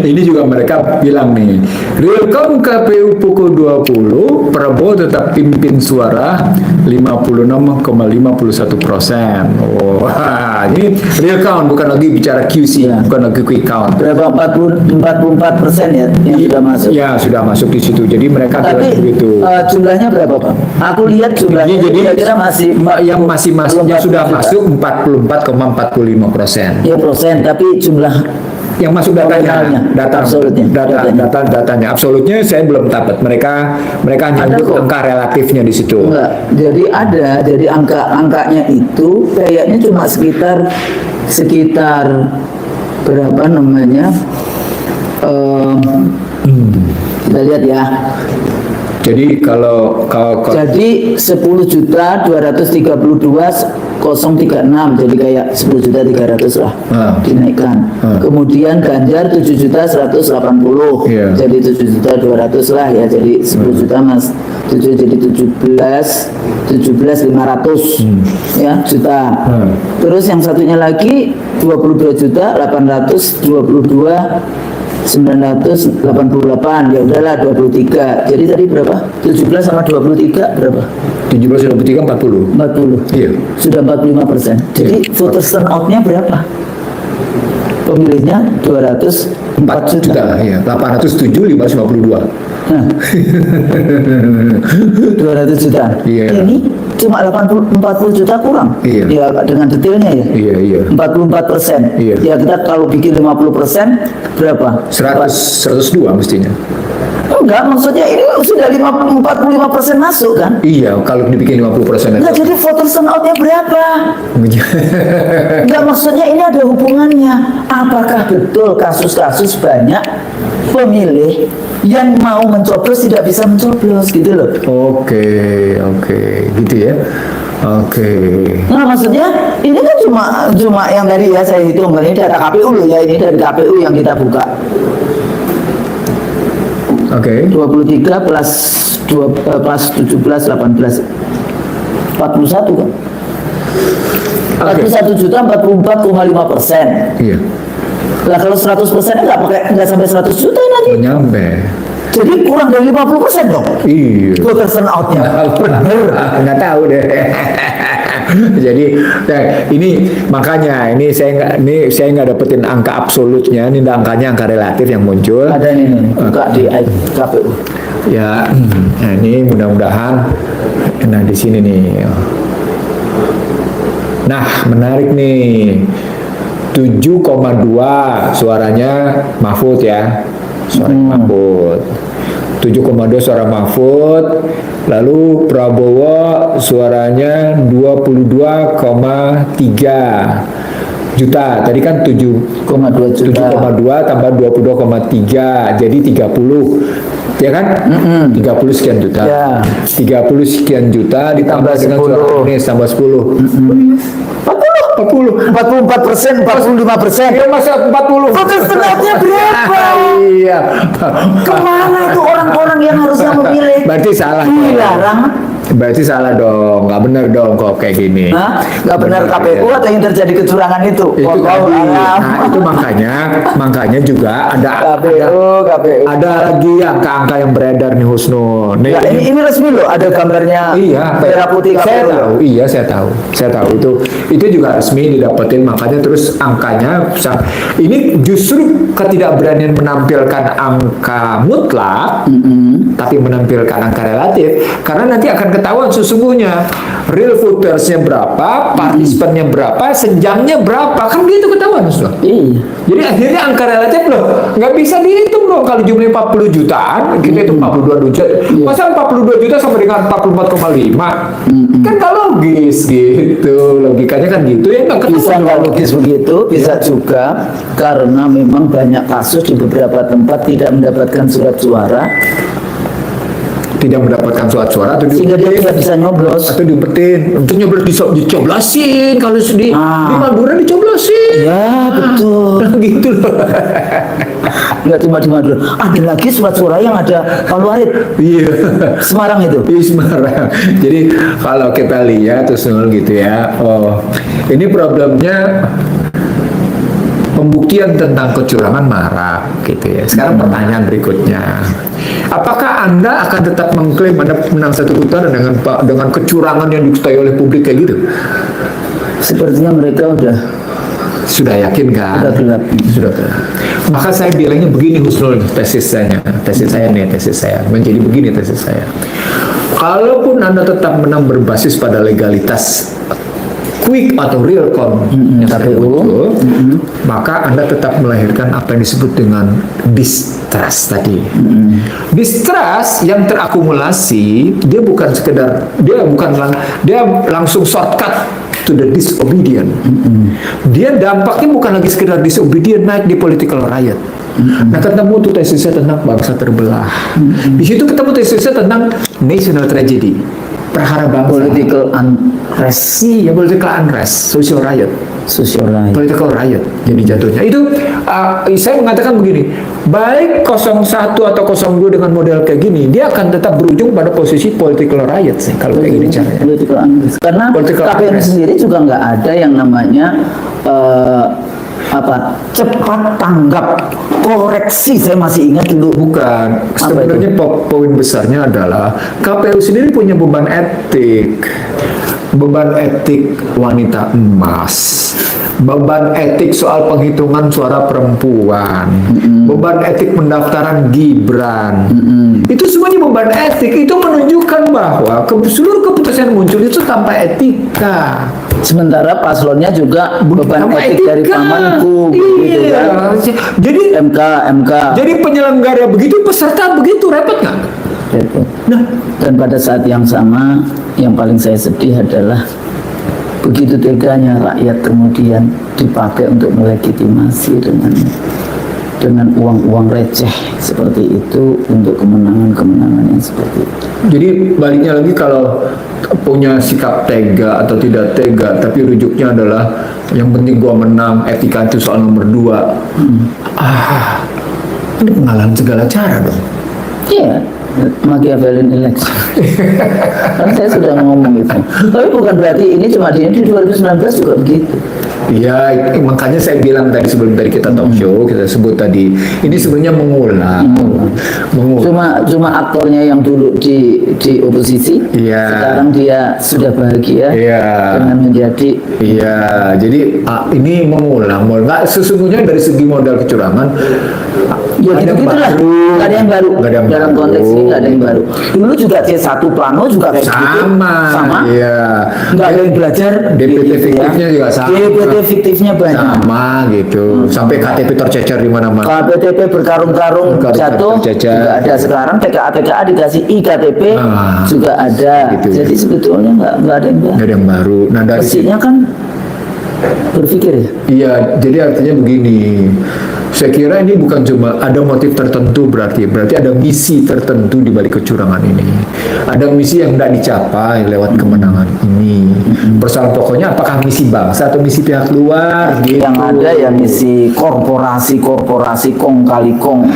Ini juga mereka bilang nih, real count KPU pukul 20, Prabowo tetap pimpin suara 56,51%. Wah, ini real count, bukan lagi bicara QC, bukan lagi quick count. Berapa 44% ya yang sudah masuk? Ya, sudah masuk di situ. Jadi mereka tapi begitu. Jumlahnya berapa, Pak? Aku lihat jumlahnya Jadi kira-kira masih yang sudah masuk 44,45%. Ya persen, tapi jumlah yang masuk datanya, Nominalnya, absolutnya. datanya. Absolutnya saya belum dapat. Mereka hanya Ada nyebut kok. angka relatifnya di situ. Enggak, jadi angkanya itu kayaknya cuma sekitar berapa namanya? Kita lihat ya. Jadi kalau Jadi 10.232.036, jadi kayak 10.300.000 lah dinaikkan. Kemudian Ganjar 7.180, Iya. jadi 7.200.000 lah ya, jadi 10 juta mas, 7 jadi 17.500 ya juta. Terus yang satunya lagi 22.822.988, ya udahlah 23. Jadi tadi berapa? 17 sama 23 berapa? 17 40. 40. Iya. Sudah 45%. Jadi voters turnout-nya berapa? Pemilihnya 204 juta. Ya, 807 552. Nah, 200 juta. Iya. Ini cuma 40 juta kurang. Iya. Ya dengan detailnya ya. Iya. 44%. Iya. Ya kita kalau bikin 50% berapa? 102 mestinya. Enggak, maksudnya ini sudah 45% masuk kan? Iya, kalau dibikin 50%. Enggak, jadi voter turnout-nya berapa? Enggak, maksudnya ini ada hubungannya. Apakah betul kasus-kasus banyak pemilih yang mau mencoblos tidak bisa mencoblos gitu loh? Oke, gitu ya. Oke. Nah, maksudnya ini kan cuma yang tadi ya saya hitung, ini data KPU loh ya, ini dari KPU yang kita buka. Oke. 23 plus 17 18 41 kan? 41.044,5%. Iya. Lah kalau 100% nggak sampai 100 juta nanti. Nyampe. Jadi kurang dari 50% dong. Iya. Voter turnout-nya. Nggak tahu deh. Jadi ini makanya saya nggak dapetin angka absolutnya, ini angkanya angka relatif yang muncul. Ada ini buka di KPU. Ya, nah ini mudah-mudahan. Nah di sini nih. Nah menarik nih. 7,2 suaranya Mahfud ya. Suaranya Mahfud. 7,2 suara Mahfud. Lalu Prabowo suaranya 22,3 juta. Tadi kan 7,2 tambah 22,3 jadi 30. Ya kan? 30 sekian juta. Ya. 30 sekian juta ditambah dengan 10. suara ini tambah 10. 40. 44%, 45%. Ya masa 40. Voter turnout-nya berapa? Iya. Kemana itu orang-orang yang harusnya memilih? Berarti salah. Dilarang. Berarti salah dong, nggak benar dong kok kayak gini. Hah? Nggak benar KPU ya. atau yang terjadi kecurangan itu? Itu Wallahu tadi. alam. Nah itu makanya juga ada KPU. ada lagi angka-angka yang beredar nih Husnul. Nih, Ya, ini resmi loh, ada gambarnya iya, merah putih saya KPU. tahu. Iya, saya tahu itu juga resmi didapetin, makanya terus angkanya ini justru ketidakberanian menampilkan angka mutlak, tapi menampilkan angka relatif, karena nanti akan ketahuan sesungguhnya real votersnya berapa, partisipannya berapa, senjamnya berapa, kan gitu ketahuan Husnul. Iya. Jadi akhirnya angka relatif loh nggak bisa dihitung dong kalau jumlahnya 40 jutaan kita itu 42 juta masa 42 juta sama dengan 44,5 kan nggak logis gitu, logikanya kan gitu ya nggak ketemu. Bisa nggak logis begitu, bisa juga karena memang banyak kasus di beberapa tempat tidak mendapatkan surat suara tidak mendapatkan surat-suara atau sehingga dia tidak bisa nyoblos. atau diumpetin untuk nyoblos dicoblosin kalau di Madura dicoblosin Ya betul. gitu loh. Nggak cuma di Madura, ada lagi surat suara yang ada Palu Arit, Iya. Semarang itu. Di Semarang. Jadi kalau kita lihat terus gitu ya, oh ini problemnya pembuktian tentang kecurangan marak gitu ya. Sekarang pertanyaan berikutnya, apakah Anda akan tetap mengklaim Anda menang satu putaran dengan kecurangan yang diketahui oleh publik kayak gitu? Sepertinya mereka Sudah yakin kan? Sudah gelap. Sudah gelap. Maka saya bilangnya begini Husnul, tesis saya menjadi begini tesis saya. Kalaupun Anda tetap menang berbasis pada legalitas quick atau real count yang KPU. muncul, maka Anda tetap melahirkan apa yang disebut dengan distrust tadi. Distrust yang terakumulasi, dia bukan sekedar, dia langsung shortcut to the disobedient. Dia dampaknya bukan lagi sekedar disobedient naik di political riot. Nah, ketemu tuh tesisnya tentang bangsa terbelah. Di situ ketemu tesisnya tentang national tragedy, perhara bangsa. Political unrest. Iya, political unrest, social riot. Social right. Political riot jadi jatuhnya. Itu saya mengatakan begini, baik 01 atau 02 dengan model kayak gini, dia akan tetap berujung pada posisi political riot sih kalau kayak gini caranya. Political unrest. Karena Political KPM unrest. sendiri juga nggak ada yang namanya cepat tanggap koreksi. Saya masih ingat dulu. Bukan, sebenarnya poin besarnya adalah KPU sendiri punya beban etik wanita emas, beban etik soal penghitungan suara perempuan, beban etik pendaftaran Gibran. Itu semuanya beban etik. Itu menunjukkan bahwa seluruh keputusan muncul itu tanpa etika. Sementara paslonnya juga beban Tanpa etik dari etika. pamanku, gitu kan. Jadi MK. jadi penyelenggara begitu, peserta begitu, repot nggak? Gitu. Nah, Dan pada saat yang sama, yang paling saya sedih adalah begitu teganya rakyat kemudian dipakai untuk melegitimasi dengan uang-uang receh seperti itu untuk kemenangan-kemenangan yang seperti itu. jadi baliknya lagi, kalau punya sikap tega atau tidak tega, tapi rujuknya adalah yang penting gua menang, etika itu soal nomor 2. Ini pengalaman segala cara dong. Iya, Machiavellian election. Kan saya sudah ngomong itu. Tapi bukan berarti ini cuma di 2019 juga begitu. Iya, makanya saya bilang tadi sebelum tadi kita talk show, kita sebut tadi, ini sebenarnya mengulang. Cuma aktornya yang dulu di oposisi, Iya. sekarang dia sudah bahagia Iya. dengan menjadi. Iya, jadi ini mengulang. Nggak, sesungguhnya dari segi modal kecurangan, Ya ada yang gitu-gitulah. baru. Nggak ada yang baru. Nggak ada yang Dalam baru. konteks ini nggak ada yang baru. Dulu juga C1 Plano juga kayak gitu. Sama. Iya. Nggak ada yang belajar. DPT gitu ya. fiktifnya juga sama. DPT fiktifnya banyak. Sama gitu. Sampai KTP tercecer di mana-mana. KPTP berkarung-karung Berkarung-karung jatuh tercecer. juga ada sekarang. TKA dikasih IKTP Nah, juga ada. gitu ya. Jadi sebetulnya nggak ada yang baru. Nggak ada yang baru. Nah, dari Mestinya kan berpikir ya. Iya, jadi artinya begini. Saya kira ini bukan cuma ada motif tertentu, berarti ada misi tertentu di balik kecurangan ini. Ada misi yang tidak dicapai lewat kemenangan ini. Persoalan pokoknya apakah misi bangsa atau misi pihak luar gitu. Yang ada ya misi korporasi kong kali kong.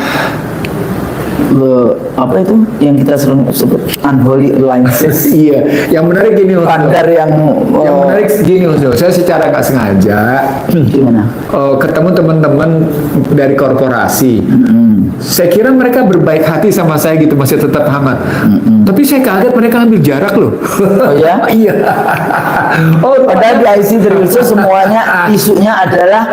Apa itu yang kita sering sebut unholy alliances. Iya, yang menarik gini, Bandar yang menarik gini, saya secara nggak sengaja gimana? ketemu teman-teman dari korporasi. Saya kira mereka berbaik hati sama saya gitu, masih tetap hangat. Tapi saya kaget mereka ambil jarak loh. Oh ya? Iya. Padahal di IC Trinusur semuanya isunya adalah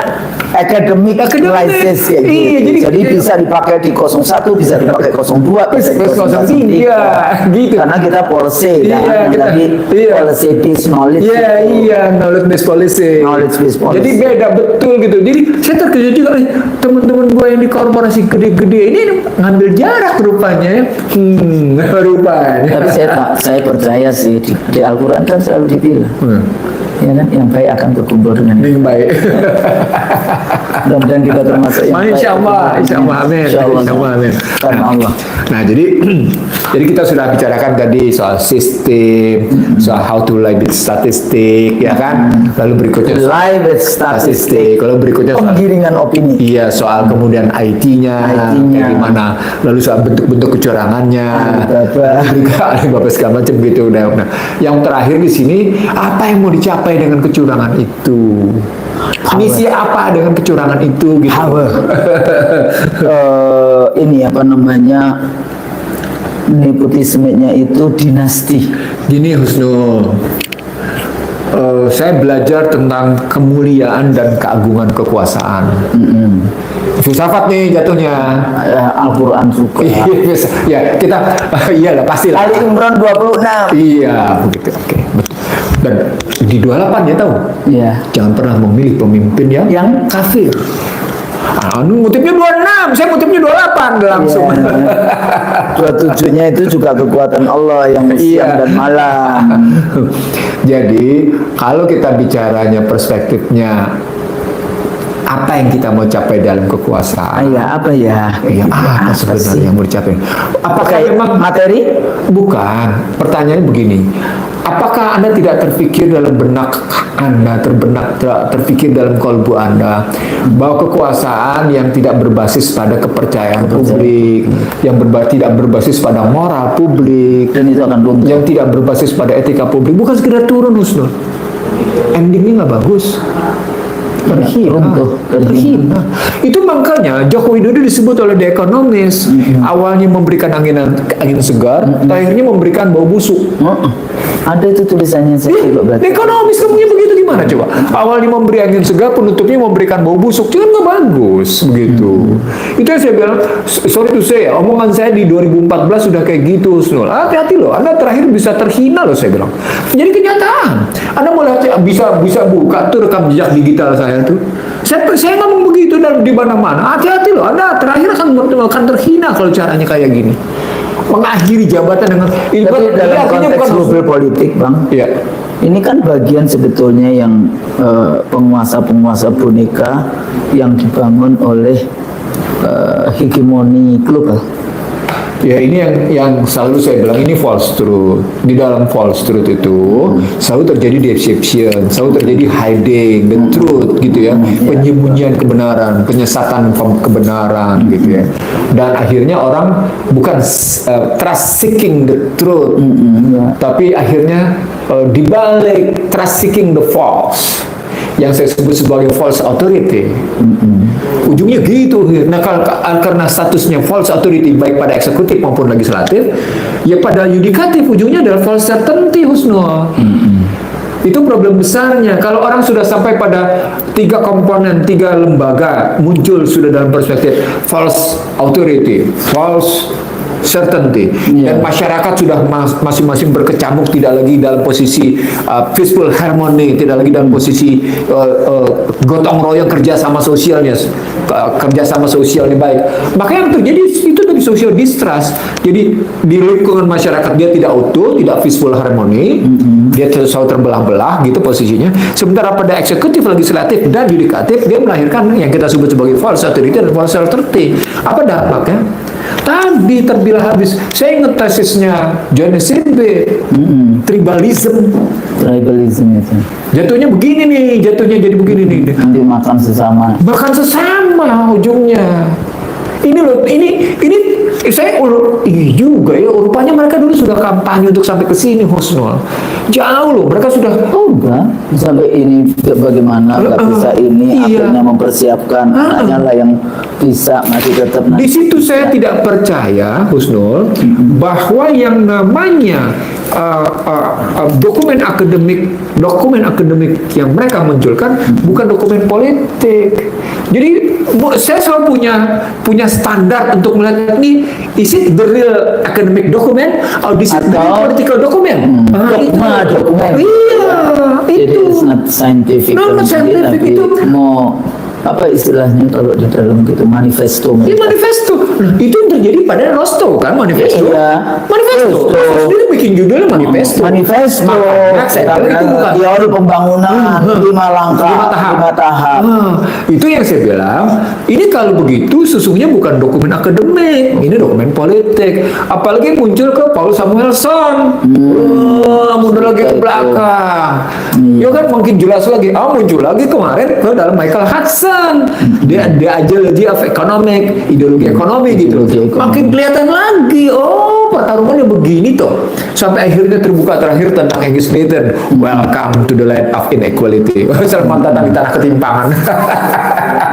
academic license ya, Iya, gitu. jadi bisa dipakai di 01, bisa dipakai 02, bisa di 03, gitu. Karena kita policy Iya, kan, kita- tapi iya. policy based knowledge. Iya, knowledge based policy. Knowledge based policy. Jadi beda betul gitu. Jadi saya terkejut juga, teman-teman gue yang di korporasi gede-gede ini ngambil jarak rupanya ya. Rupanya. Tapi saya percaya sih di Al-Quran kan selalu dibilang, ya kan, yang baik akan berkumpul dengan Ini baik. mudah-mudahan kita termasuk yang baik. Insya Allah, amin. Insya Allah, amin. karena Allah. Nah, jadi kita sudah bicarakan tadi soal sistem, soal how to lie with statistik, ya kan? Lalu berikutnya soal Live with statistik, lalu berikutnya soal penggiringan opini. iya, soal kemudian IT-nya, kayak gimana, lalu soal bentuk-bentuk kecurangannya, Alibaba segala macam gitu. Nah, yang terakhir di sini, apa yang mau dicapai dengan kecurangan itu? Misi apa dengan kecurangan itu? Gitu. Ini apa namanya, nepotismenya itu dinasti. Gini Husnul, saya belajar tentang kemuliaan dan keagungan kekuasaan. Filsafat nih jatuhnya. Al-Quran juga. Ya kita, iyalah pastilah. Ali Imran 26. Iya, begitu. Oke, betul. Dan di 28 ya tahu, Ya. jangan pernah memilih pemimpin yang kafir. Ngutipnya 26, saya ngutipnya 28 langsung. Iya. 27-nya itu juga kekuatan Allah yang siang dan malam. Jadi kalau kita bicaranya perspektifnya apa yang kita mau capai dalam kekuasaan? Ya apa ya? Ya apa sebenarnya yang mau dicapai? Apakah memang materi? Bukan. Pertanyaannya begini. Apakah Anda tidak terpikir dalam benak Anda, terpikir dalam kalbu Anda bahwa kekuasaan yang tidak berbasis pada kepercayaan publik, yang tidak berbasis pada moral publik, Dan itu akan runtuh. yang tidak berbasis pada etika publik, bukan sekedar turun, Husnul. Endingnya nggak bagus. Runtuh. Terhina. Itu makanya Joko Widodo disebut oleh The Economist awalnya memberikan angin segar, akhirnya memberikan bau busuk. Ada itu tulisannya saya juga berarti. The Economist kamunya begitu gimana coba? Awalnya memberi angin segar, penutupnya memberikan bau busuk, itu kan nggak bagus begitu. Itu yang saya bilang, sorry to say, omongan saya di 2014 sudah kayak gitu, Husnul. Hati-hati loh, Anda terakhir bisa terhina loh saya bilang. Jadi kenyataan. Anda mau lihat bisa buka tuh rekam jejak digital saya tuh. Saya ngomong begitu dan di mana-mana. Hati-hati loh, Anda terakhir akan terhina kalau caranya kayak gini. Mengakhiri jabatan dengan Tapi dalam konteks global politik, Bang, ya. ini kan bagian sebetulnya yang penguasa-penguasa boneka yang dibangun oleh hegemoni global. Ya ini yang selalu saya bilang ini false truth. Di dalam false truth itu selalu terjadi deception, selalu terjadi hiding the truth gitu ya, penyembunyian kebenaran, penyesatan kebenaran gitu ya. Dan akhirnya orang bukan trust seeking the truth, tapi akhirnya dibalik trust seeking the false, yang saya sebut sebagai false authority. Ujungnya gitu. Nah karena statusnya false authority baik pada eksekutif maupun legislatif, ya pada yudikatif ujungnya adalah false certainty, Husnul. Itu problem besarnya. Kalau orang sudah sampai pada 3 komponen, 3 lembaga muncul sudah dalam perspektif false authority, false certainty, dan masyarakat sudah masing-masing berkecamuk, tidak lagi dalam posisi peaceful harmony, tidak lagi dalam posisi gotong royong kerjasama sosialnya, kerjasama sosialnya baik. Maka yang terjadi itu dari social distrust. Jadi di lingkungan masyarakat dia tidak utuh, tidak peaceful harmony, dia selalu terbelah-belah gitu posisinya. Sementara pada eksekutif, legislatif, dan yudikatif dia melahirkan yang kita sebut sebagai false authority dan false authority. Apa dampaknya? Tadi terbilah habis. Saya ingat tesisnya John SMB, tribalism itu. Jatuhnya begini nih, jatuhnya jadi begini nih. Nanti makan sesama. Bahkan sesama ujungnya. Ini loh, ini saya juga ya, rupanya mereka dulu sudah kampanye untuk sampai ke sini, Husnul. Jauh loh, mereka sudah enggak sampai ini bagaimana nggak bisa ini akhirnya mempersiapkan anaknya lah yang bisa masih tetap. Di situ saya tidak percaya, Husnul, bahwa yang namanya dokumen akademik yang mereka munculkan bukan dokumen politik. Jadi saya selalu punya standar untuk melihat ini, is it the real academic document or is it the real political document? Dokumen. Iya, Jadi itu. it's not scientific. No, not scientific, tapi itu. mau apa istilahnya kalau di dalam gitu manifesto. Ini manifesto. Itu yang terjadi pada Rosto kan, manifesto. Iya. Manifesto. Rosto. Dia bikin judulnya manifesto. Manifesto. Makanya saya bilang itu bukan teori pembangunan 5 langkah, 5 tahap. Itu yang saya bilang. Ini kalau begitu sesungguhnya bukan dokumen akademik, ini dokumen politik. Apalagi muncul ke Paul Samuelson. Mundur lagi ke belakang. Ya kan makin jelas lagi. Muncul lagi kemarin ke dalam Michael Hudson. Dia ideology of economic, ideologi ekonomi gitu. Makin kelihatan lagi. Oh, pertarungannya begini toh. Sampai akhirnya terbuka terakhir tentang Angus Nathan. Welcome to the land of inequality. Selamat datang di tanah ketimpangan.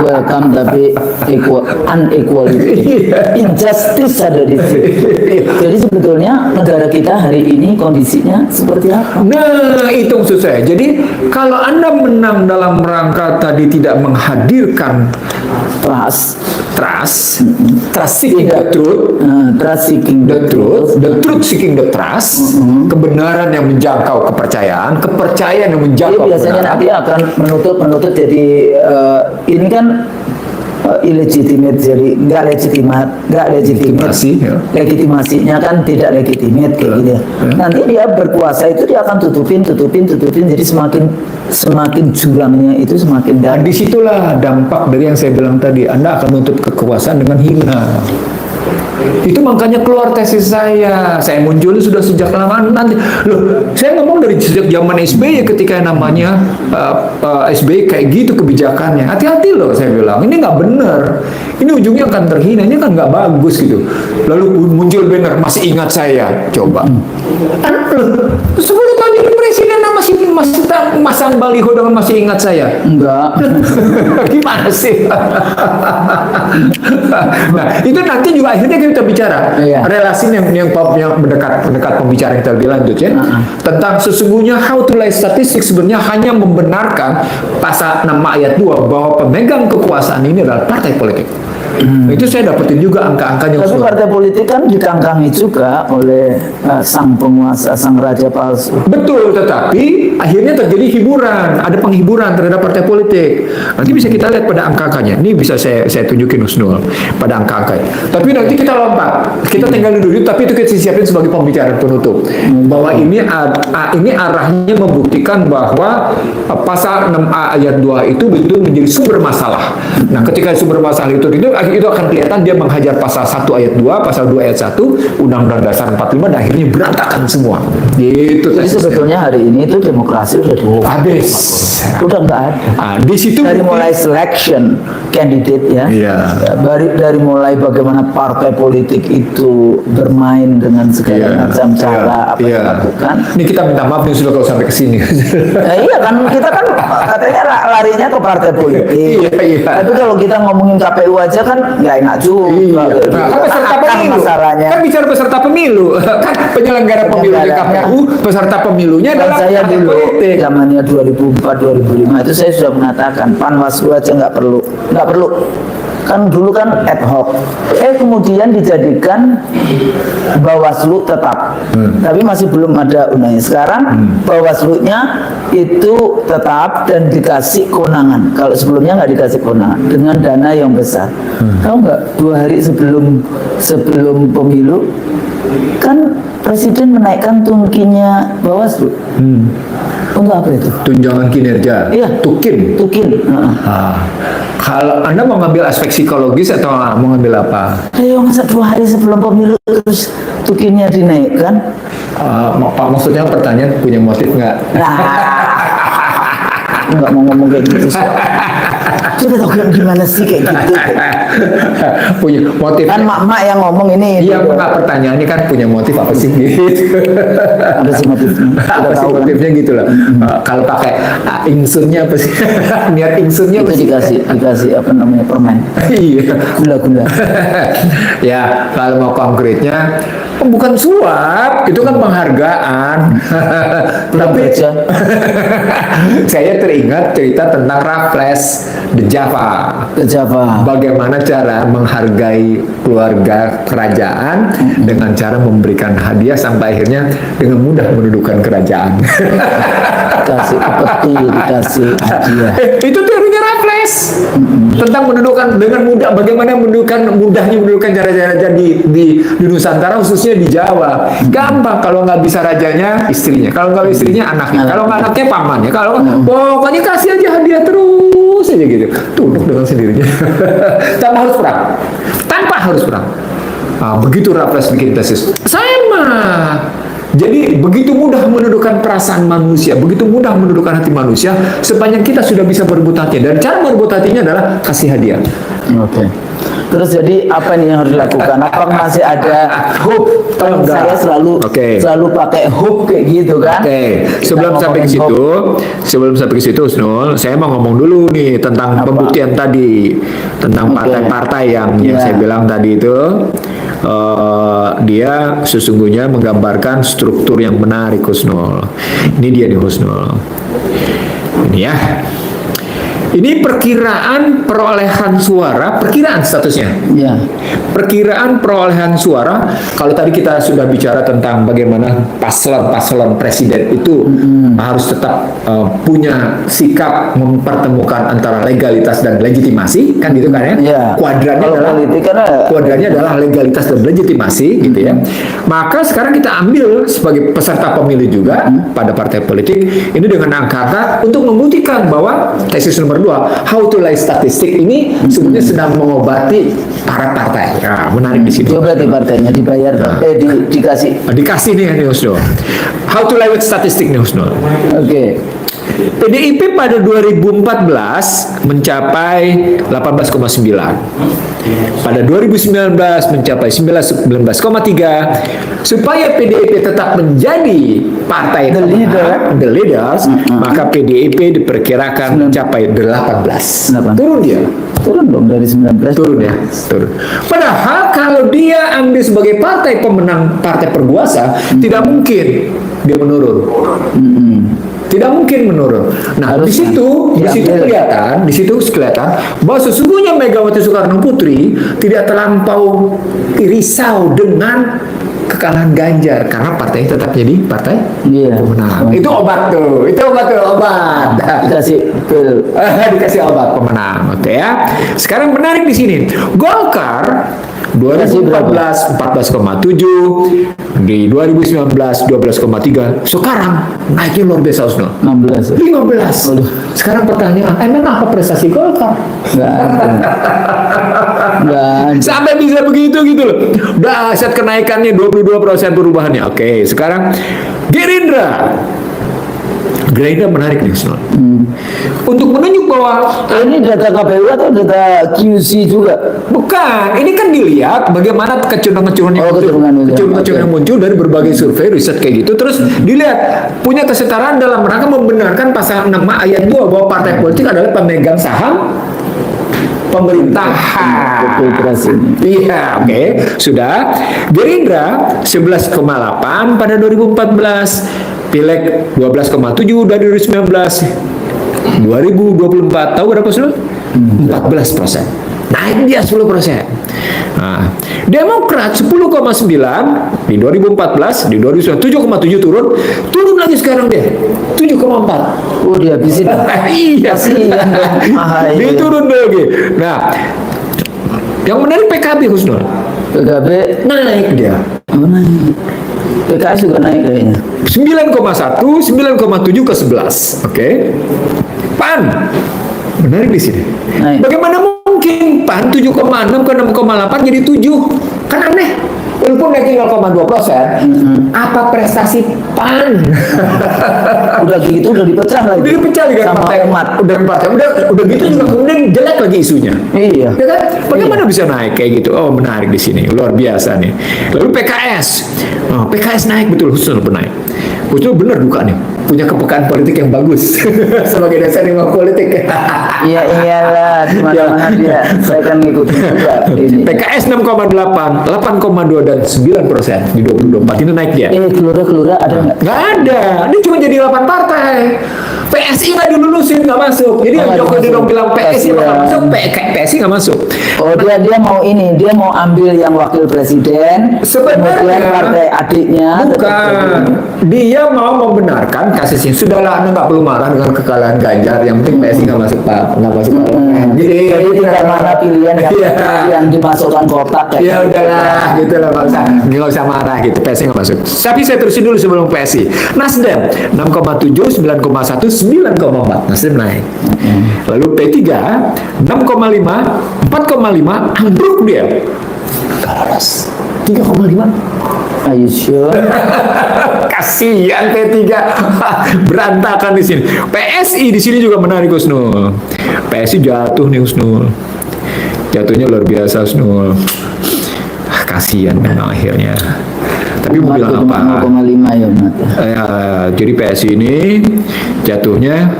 Welcome tapi unequality. Injustice ada di situ. Jadi sebetulnya negara kita hari ini kondisinya seperti apa? Nah, itu maksud saya. Jadi kalau Anda menang dalam rangka tadi tidak menghadirkan Ras trust seeking the truth, Trust seeking the truth seeking the trust, kebenaran yang menjangkau kepercayaan yang Jadi menjangkau biasanya kebenaran. nanti akan menutup jadi ini kan illegitimate, jadi nggak Legitimasi, ya. legitimasinya kan tidak legitimate kayak gitu ya. Nanti dia berkuasa itu dia akan tutupin jadi semakin jurangnya itu semakin Dan dalam. disitulah dampak dari yang saya bilang tadi, Anda akan menuntut kekuasaan dengan hina. Itu makanya keluar tesis saya muncul sudah sejak lama nanti. Loh, saya ngomong dari sejak zaman SBY ketika namanya SBY kayak gitu kebijakannya. Hati-hati loh, saya bilang ini nggak benar. Ini ujungnya akan terhina, ini kan nggak bagus gitu. Lalu muncul banner, masih ingat saya, coba. 10 tahun ini presiden masih masang baliho dengan masih ingat saya. Enggak. Gimana sih? Nah, itu nanti juga akhirnya kita bicara relasi yang mendekat pembicaraan kita lebih lanjut ya. Tentang sesungguhnya how to lie statistik sebenarnya hanya membenarkan pasal 6 ayat 2 bahwa pemegang kekuasaan ini adalah partai politik. Itu saya dapetin juga angka-angkanya. Tapi partai politik kan dikangkangi juga oleh sang penguasa, sang raja palsu. Betul, tetapi akhirnya terjadi hiburan, ada penghiburan terhadap partai politik. Nanti bisa kita lihat pada angka-angkanya. Ini bisa saya tunjukin Husnul pada angka-angkanya. Tapi nanti kita lompat, kita tinggal dulu, tapi itu kita siapin sebagai pembicaraan penutup. Bahwa ini arahnya membuktikan bahwa pasal 6A ayat 2 itu betul menjadi sumber masalah. Nah, ketika sumber masalah itu akan kelihatan dia menghajar pasal 1 ayat 2, pasal 2 ayat 1, Undang-Undang Dasar 45 dan akhirnya berantakan semua. Gitu. Jadi sebetulnya hari ini itu demokrasi udah habis. Udah nggak ada. Di situ Dari mulai selection candidate ya, Iya. dari mulai bagaimana partai politik itu bermain dengan segala macam cara apa yang dilakukan. Ini kita minta maaf nih sudah kalau sampai ke sini. Iya kan kita kan katanya larinya ke partai politik. Iya. Tapi kalau kita ngomongin KPU aja kan nggak enak juga. Nah, kan peserta Akan pemilu. masalahnya. Kan bicara peserta pemilu. Kan penyelenggara pemilunya KPU, peserta pemilunya Dan adalah saya partai dulu politik. zamannya 2004-2005 itu saya sudah mengatakan Panwaslu aja nggak perlu kan dulu kan ad hoc kemudian dijadikan Bawaslu tetap tapi masih belum ada undangnya. Sekarang Bawaslu-nya itu tetap dan dikasih kewenangan. Kalau sebelumnya nggak dikasih kewenangan dengan dana yang besar. Tahu nggak 2 hari sebelum pemilu kan Presiden menaikkan tungkinya Bawaslu. Untuk apa itu? Tunjangan kinerja. Iya. Tukin. Kalau Anda mau ngambil aspek psikologis atau mau ngambil apa? Ayo masa 2 hari sebelum pemilu terus tukinnya dinaikkan? Pak, maksudnya pertanyaan punya motif nggak? Aku nggak mau ngomong kayak gitu. Coba tahu kan gimana sih kayak gitu? Punya motif. Kan mak-mak yang ngomong ini. Iya, enggak, pertanyaan ini kan punya motif apa sih gitu. Ada sih motifnya. Kita Apa sih tahu kan. motifnya gitu loh. Kalau pakai ingsunnya apa sih? Niat ingsunnya apa Itu sih? dikasih apa namanya permen. Iya. Gula-gula. Ya, kalau mau konkretnya bukan suap, itu kan penghargaan. Tapi kerja. saya teringat cerita tentang Raffles The Java. Ke Java. Bagaimana cara menghargai keluarga kerajaan dengan cara memberikan hadiah sampai akhirnya dengan mudah mendudukan kerajaan. Dikasih peti, dikasih hadiah. Itu teorinya Raffles tentang mendudukan dengan mudah, bagaimana mudahnya mendudukan raja-raja di Nusantara khususnya di Jawa. Gampang, kalau nggak bisa rajanya istrinya, kalau nggak istrinya anaknya, kalau nggak anaknya pamannya, kalau pokoknya kasih aja hadiah terus aja gitu, tunduk dengan sendirinya. Tanpa harus perang. Nah, begitu Raffles bikin tesis. Sama. Jadi begitu mudah menundukkan perasaan manusia, begitu mudah menundukkan hati manusia, sepanjang kita sudah bisa berebut hatinya. Dan cara berebut hatinya adalah kasih hadiah. Oke. Terus jadi apa nih yang harus dilakukan? Apa masih ada hope? Kan saya selalu pakai hope kayak gitu kan? Sebelum sampai ke situ, Husnul, saya mau ngomong dulu nih tentang pembuktian tadi, tentang partai-partai yang saya bilang tadi itu. Dia sesungguhnya menggambarkan struktur yang menarik, Husnul. Ini dia nih, Husnul. Ini ya. Ini perkiraan perolehan suara, perkiraan statusnya. Ya. Perkiraan perolehan suara, kalau tadi kita sudah bicara tentang bagaimana paslon presiden itu harus tetap punya sikap mempertemukan antara legalitas dan legitimasi, kan gitu kan ya? Ya. Kuadrannya Kalau adalah politik karena kuadrannya adalah legalitas dan legitimasi, gitu ya. Maka sekarang kita ambil sebagai peserta pemilu juga pada partai politik ini dengan angka untuk membuktikan bahwa tesis nomor 2, how to lie statistik ini sebenarnya sedang mengobati para partai. Ya, menarik di sini. itu berarti partainya dibayar, dikasih. Nih Nih Husnul. How to lie with statistik nih Husnul. Oke. PDIP pada 2014 mencapai 18,9. Pada 2019 mencapai 19,3. Supaya PDIP tetap menjadi partai the leaders, maka PDIP diperkirakan mencapai 18. Turun dia. Turun dong dari 19. Turun ya, turun. Padahal kalau dia ambil sebagai partai pemenang, partai perkuasa, tidak mungkin dia menurun. Tidak mungkin menurun. Nah, di situ kelihatan bahwa sesungguhnya Megawati Soekarno Putri tidak terlampau risau dengan kekalahan Ganjar karena partainya tetap jadi partai pemenang. Itu obat. Dikasih pil. Dikasih obat pemenang. Oke ya. Sekarang menarik di sini. Golkar 2014 14,7, di 2019 12,3. Sekarang naiknya luar biasa, Usno. 15. 15. Sekarang pertanyaan, emang apa prestasi Golkar? Nggak. Sampai bisa begitu gitu loh. Dahsyat kenaikannya 22% perubahannya. Oke, sekarang Gerindra menarik nih, Usno. Untuk menunjuk bahwa Ini data KPU atau data QC juga? bukan, ini kan dilihat bagaimana kecenderungan yang muncul dari berbagai survei riset kayak gitu. Terus dilihat punya kesetaraan dalam rangka membenarkan pasal 6 ayat 2 bahwa partai politik adalah pemegang saham pemerintahan. Iya, oke. Sudah. Gerindra 11,8 pada 2014. Pileg 12,7 dari 2019. 2024 tahu berapa sih? 14%. Naik dia 10%. Nah, Demokrat 10,9 di 2014, di 2007 turun lagi sekarang dia 7,4. Oh, dihabisin. Iya sih. Dia turun lagi. Nah, yang menarik PKB, Husnul. PKB naik dia. Oh, naik. PKS juga naik kayaknya. 9,1, 9,7 ke 11. Oke. PAN menarik di sini. Naik. Bagaimana mungkin PAN 7,6 ke 6,8 jadi 7? Kan aneh. Walaupun naiknya 0,2%, apa prestasi PAN? Udah gitu udah dipecah lagi. Udah dipecah lagi sama partai umat. Udah gitu juga kemudian jelek lagi isunya. Iya. Ya kan? Bagaimana bisa naik kayak gitu? Oh, menarik di sini. Luar biasa nih. Lalu PKS. Oh, PKS naik betul, Husnul naik. Husnul bener duka nih. Punya kepekaan politik yang bagus sebagai dasar ilmu politik. Iya iyalah, di mana-mana dia. Saya kan ngikutin juga ini. PKS 6,8, 8,2 dan 9% di 2024 ini naik dia. Kelura ada nggak? Nggak ada, ini cuma jadi 8 partai. PSI nggak dilulusin, nggak masuk. Jadi yang Jokowi dong bilang PSI bakal masuk, PSI nggak masuk. Oh, dia mau ini, dia mau ambil yang wakil presiden. Sebenarnya kemudian partai adiknya. bukan, dia mau membenarkan kasusnya. Sudahlah, Anda nggak perlu marah dengan kekalahan Ganjar. Yang penting PSI nggak masuk nggak masuk. Jadi tinggal mana pilihan yang dimasukkan kotak. Ya udahlah, gitu lah, nggak usah marah gitu. PSI nggak masuk. Tapi saya terusin dulu sebelum PSI. Nasdem 6,7, 9,1, 9,4. Nasdem naik. Lalu P3 6,5, 4,5, ambruk dia. Karas 3,5. Are you sure? Kasihan P3 berantakan di sini. PSI di sini juga menarik, Husnul. PSI jatuh nih, Husnul. Jatuhnya luar biasa, Husnul. Kasihan memang akhirnya. Tapi mau bilang apa? 0,5 ya, Mat. Jadi PSI ini jatuhnya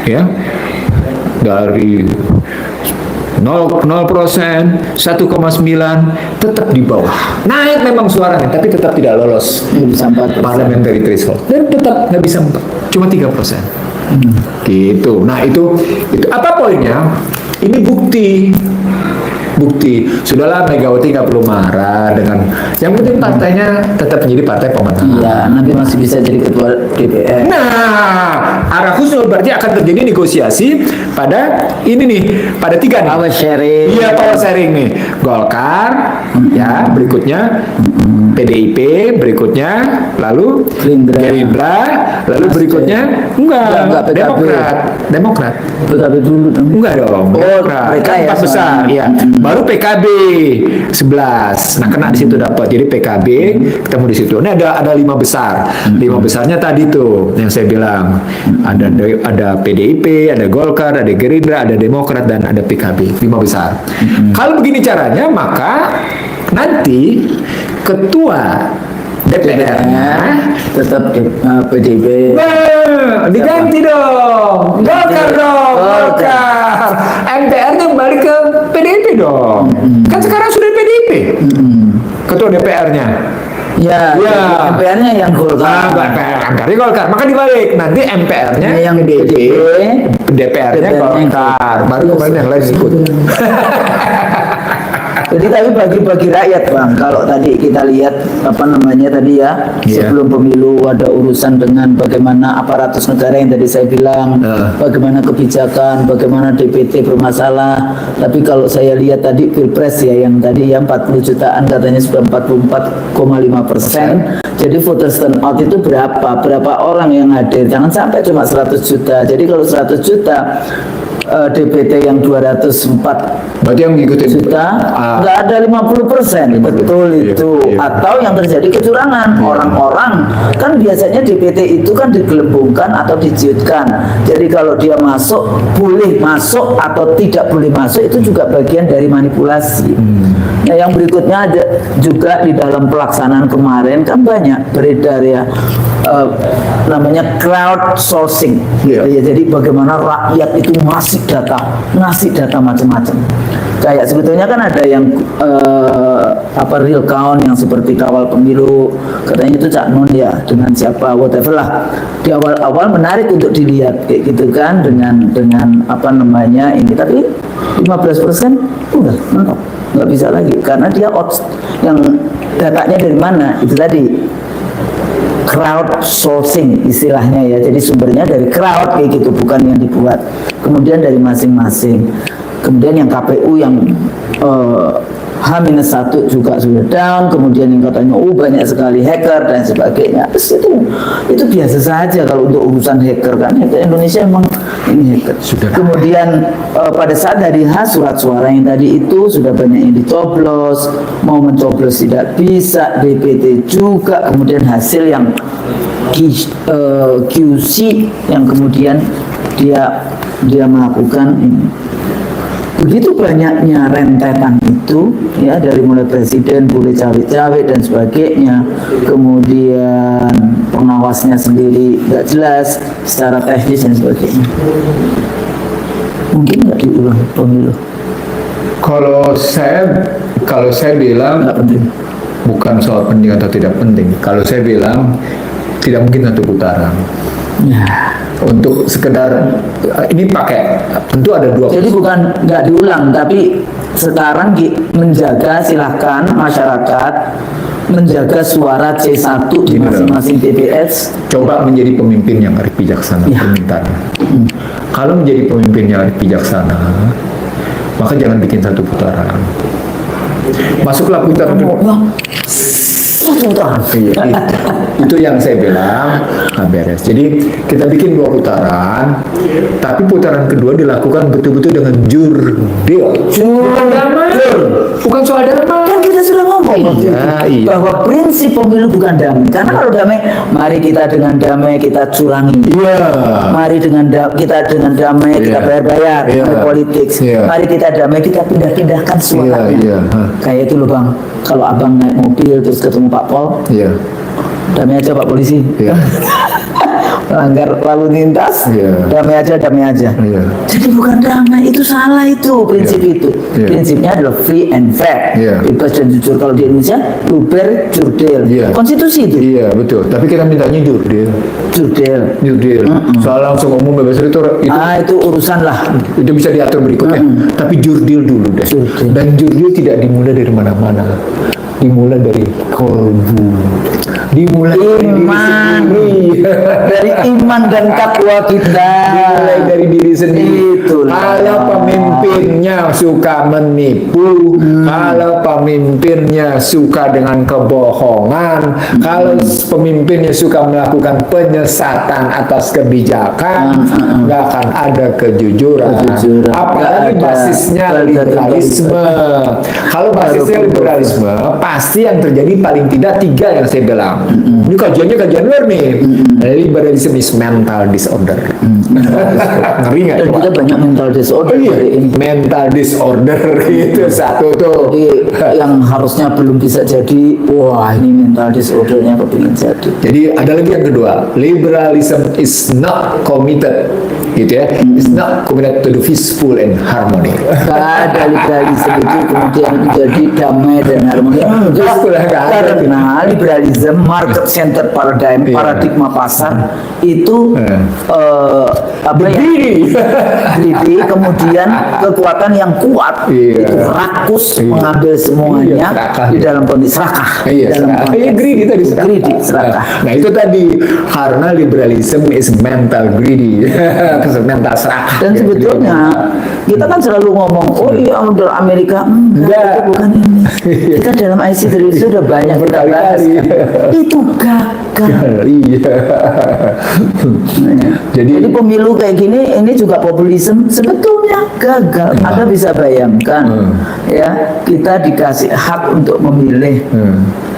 ya dari 0%, 1,9 tetap di bawah. Naik memang suaranya, tapi tetap tidak lolos Bisa 4%. parliamentary threshold. Dan tetap nggak bisa 4, cuma 3%. Gitu. Nah itu apa poinnya? Ini bukti. Sudahlah, Megawati nggak perlu marah dengan. Yang penting partainya tetap menjadi partai pemenang. Iya, nanti masih bisa jadi ketua DPR. Nah, arah khusus berarti akan terjadi negosiasi pada ini nih, pada 3 nih. Power sharing. Iya, power sharing nih. Golkar, ya, berikutnya PDIP, berikutnya lalu Gerindra. lalu berikutnya Enggak, PKB. Demokrat. PKB dulu dong. Enggak dong. Demokrat. mereka ya, 4 besar, ya. Baru PKB 11. Nah, kena di situ dapat. Jadi PKB ketemu di situ. Ini ada 5 besar. 5 besarnya tadi tuh yang saya bilang. Ada PDIP, ada Golkar, ada Gerindra, ada Demokrat, dan ada PKB. 5 besar. Kalau begini caranya, maka nanti ketua DPR-nya tetap PDIP. diganti dong. Golkar dong. Golkar. MPR-nya balik ke PDIP dong. Kan sekarang sudah PDIP. Ketua DPR-nya. Ya, Ya. MPR-nya yang Golkar. MPR-nya Golkar. Maka dibalik. Nanti MPR-nya yang PDIP, DPR-nya DPR-nya Golkar. Baru kemarin yang lain ikut. Jadi tapi bagi-bagi rakyat Bang, kalau tadi kita lihat apa namanya tadi ya, Iya. sebelum pemilu ada urusan dengan bagaimana aparatus negara yang tadi saya bilang, bagaimana kebijakan, bagaimana DPT bermasalah. Tapi kalau saya lihat tadi Pilpres ya, yang tadi ya 40 jutaan katanya sudah 44,5%. Jadi voters turnout itu berapa orang yang hadir? Jangan sampai cuma 100 juta. Jadi kalau 100 juta DPT yang 204 Berarti yang ngikutin juta nggak ada 50%. Betul Iya, itu. iya. Atau yang terjadi kecurangan. Orang-orang kan biasanya DPT itu kan digelembungkan atau dijiutkan. Jadi kalau dia masuk boleh masuk atau tidak boleh masuk, itu juga bagian dari manipulasi. Nah, yang berikutnya ada juga di dalam pelaksanaan kemarin kan banyak beredar ya, namanya crowdsourcing. Iya. Ya, jadi bagaimana rakyat itu ngasih data macam-macam. Kayak sebetulnya kan ada yang real count yang seperti kawal pemilu, katanya itu Cak Nun ya dengan siapa whatever lah. Di awal-awal menarik untuk dilihat kayak gitu kan dengan apa namanya ini, tapi 15% udah mentok, nggak bisa lagi karena dia yang datanya dari mana itu tadi. Crowdsourcing istilahnya ya, jadi sumbernya dari crowd kayak gitu, bukan yang dibuat. Kemudian dari masing-masing. Kemudian yang KPU yang H-1 juga sudah down. Kemudian yang katanya banyak sekali hacker dan sebagainya. Terus itu biasa saja kalau untuk urusan hacker kan. Hacker Indonesia memang ini hacker. Kemudian pada saat hari H surat suara yang tadi itu sudah banyak yang dicoblos, mau mencoblos tidak bisa, DPT juga. Kemudian hasil yang QC yang kemudian dia melakukan ini. Begitu banyaknya rentetan itu ya, dari mulai presiden boleh cawe-cawe dan sebagainya, kemudian pengawasnya sendiri nggak jelas secara teknis dan sebagainya. Mungkin nggak diulang pemilu. Kalau saya bilang Nggak penting. bukan soal penting atau tidak penting. Kalau saya bilang tidak mungkin satu putaran. Ya. Untuk sekedar ini pakai, tentu ada 2. Jadi bukan nggak diulang, tapi sekarang menjaga, silahkan masyarakat menjaga suara C1 di masing-masing TPS. Coba menjadi pemimpin yang arif bijaksana. Ya. Permintaannya. Kalau menjadi pemimpin yang arif bijaksana, maka jangan bikin satu putaran. Masuklah putaran kedua. Iya, itu yang saya bilang nggak beres. Jadi kita bikin 2 putaran, tapi putaran kedua dilakukan betul-betul dengan jurdil. Bukan soal damai. Kan kita sudah ngomong Iya. bahwa prinsip pemilu bukan damai. Karena kalau damai, mari kita dengan damai kita curangi. Iya. Mari kita dengan damai kita Iya. bayar-bayar Iya. politik. Iya. Mari kita damai kita pindah-pindahkan suaranya. Iya. Kayak itu loh Bang. Kalau abang naik mobil terus ketemu Pak Pol, Iya. damai aja Pak Polisi. Iya. Langgar lalu lintas, Iya. damai aja, damai aja. Iya. Jadi bukan damai, itu salah itu prinsip itu. Iya. Prinsipnya adalah free and fair, Iya. bebas dan jujur. Kalau di Indonesia, luber, jurdil. Iya. Konstitusi itu, Iya betul. Tapi kita mintanya jurdil. jurdil. Soal langsung umum bebas itu Itu urusan lah. itu bisa diatur berikutnya. Tapi jurdil dulu deh. Jurdil. Dan jurdil tidak dimulai dari mana-mana. Dimulai dari kolbu. Dimulai Iman. Dari iman dan takwa kita. Dimulai dari diri sendiri. Itulah. Kalau pemimpinnya suka menipu, kalau pemimpinnya suka dengan kebohongan, kalau pemimpinnya suka melakukan penyesatan atas kebijakan, nggak akan ada kejujuran. Apalagi Nggak ada basisnya liberalisme. Kalau basisnya liberalisme, pasti yang terjadi paling tidak 3 yang saya bilang. Ini kajiannya kajian luar nih. Liberalism is mental disorder. Ngeri nggak? Dan coba? kita banyak mental disorder hari ini. Mental disorder itu satu tuh. Jadi yang harusnya belum bisa jadi, wah ini mental disordernya kepingin jadi. Jadi ada lagi yang kedua, liberalism is not committed, gitu ya, is not committed to the peaceful and harmony. Gak ada liberalisme itu kemudian menjadi damai dan harmoni. Justru nggak ada. Karena liberalism, market center paradigm, Iya. paradigma pasar itu apa ya? Greedy, kemudian kekuatan yang kuat, Iya. itu rakus Iya. mengambil semuanya Iya, serakah. di dalam kondisi serakah. Iya, Dalam serakah. konteks Iya, greedy tadi serakah. Greedy, serakah. Nah itu tadi karena liberalism is mental greedy, mental serakah. Dan sebetulnya kita kan selalu ngomong, oh iya udah Amerika, enggak, itu bukan ini. Kita dalam IC terus sudah banyak kita bahas. Berkali-kali. Itu gagal. Iya. Jadi Jadi pemilu kayak gini, ini juga populisme sebetulnya gagal. Anda bisa bayangkan, ya kita dikasih hak untuk memilih.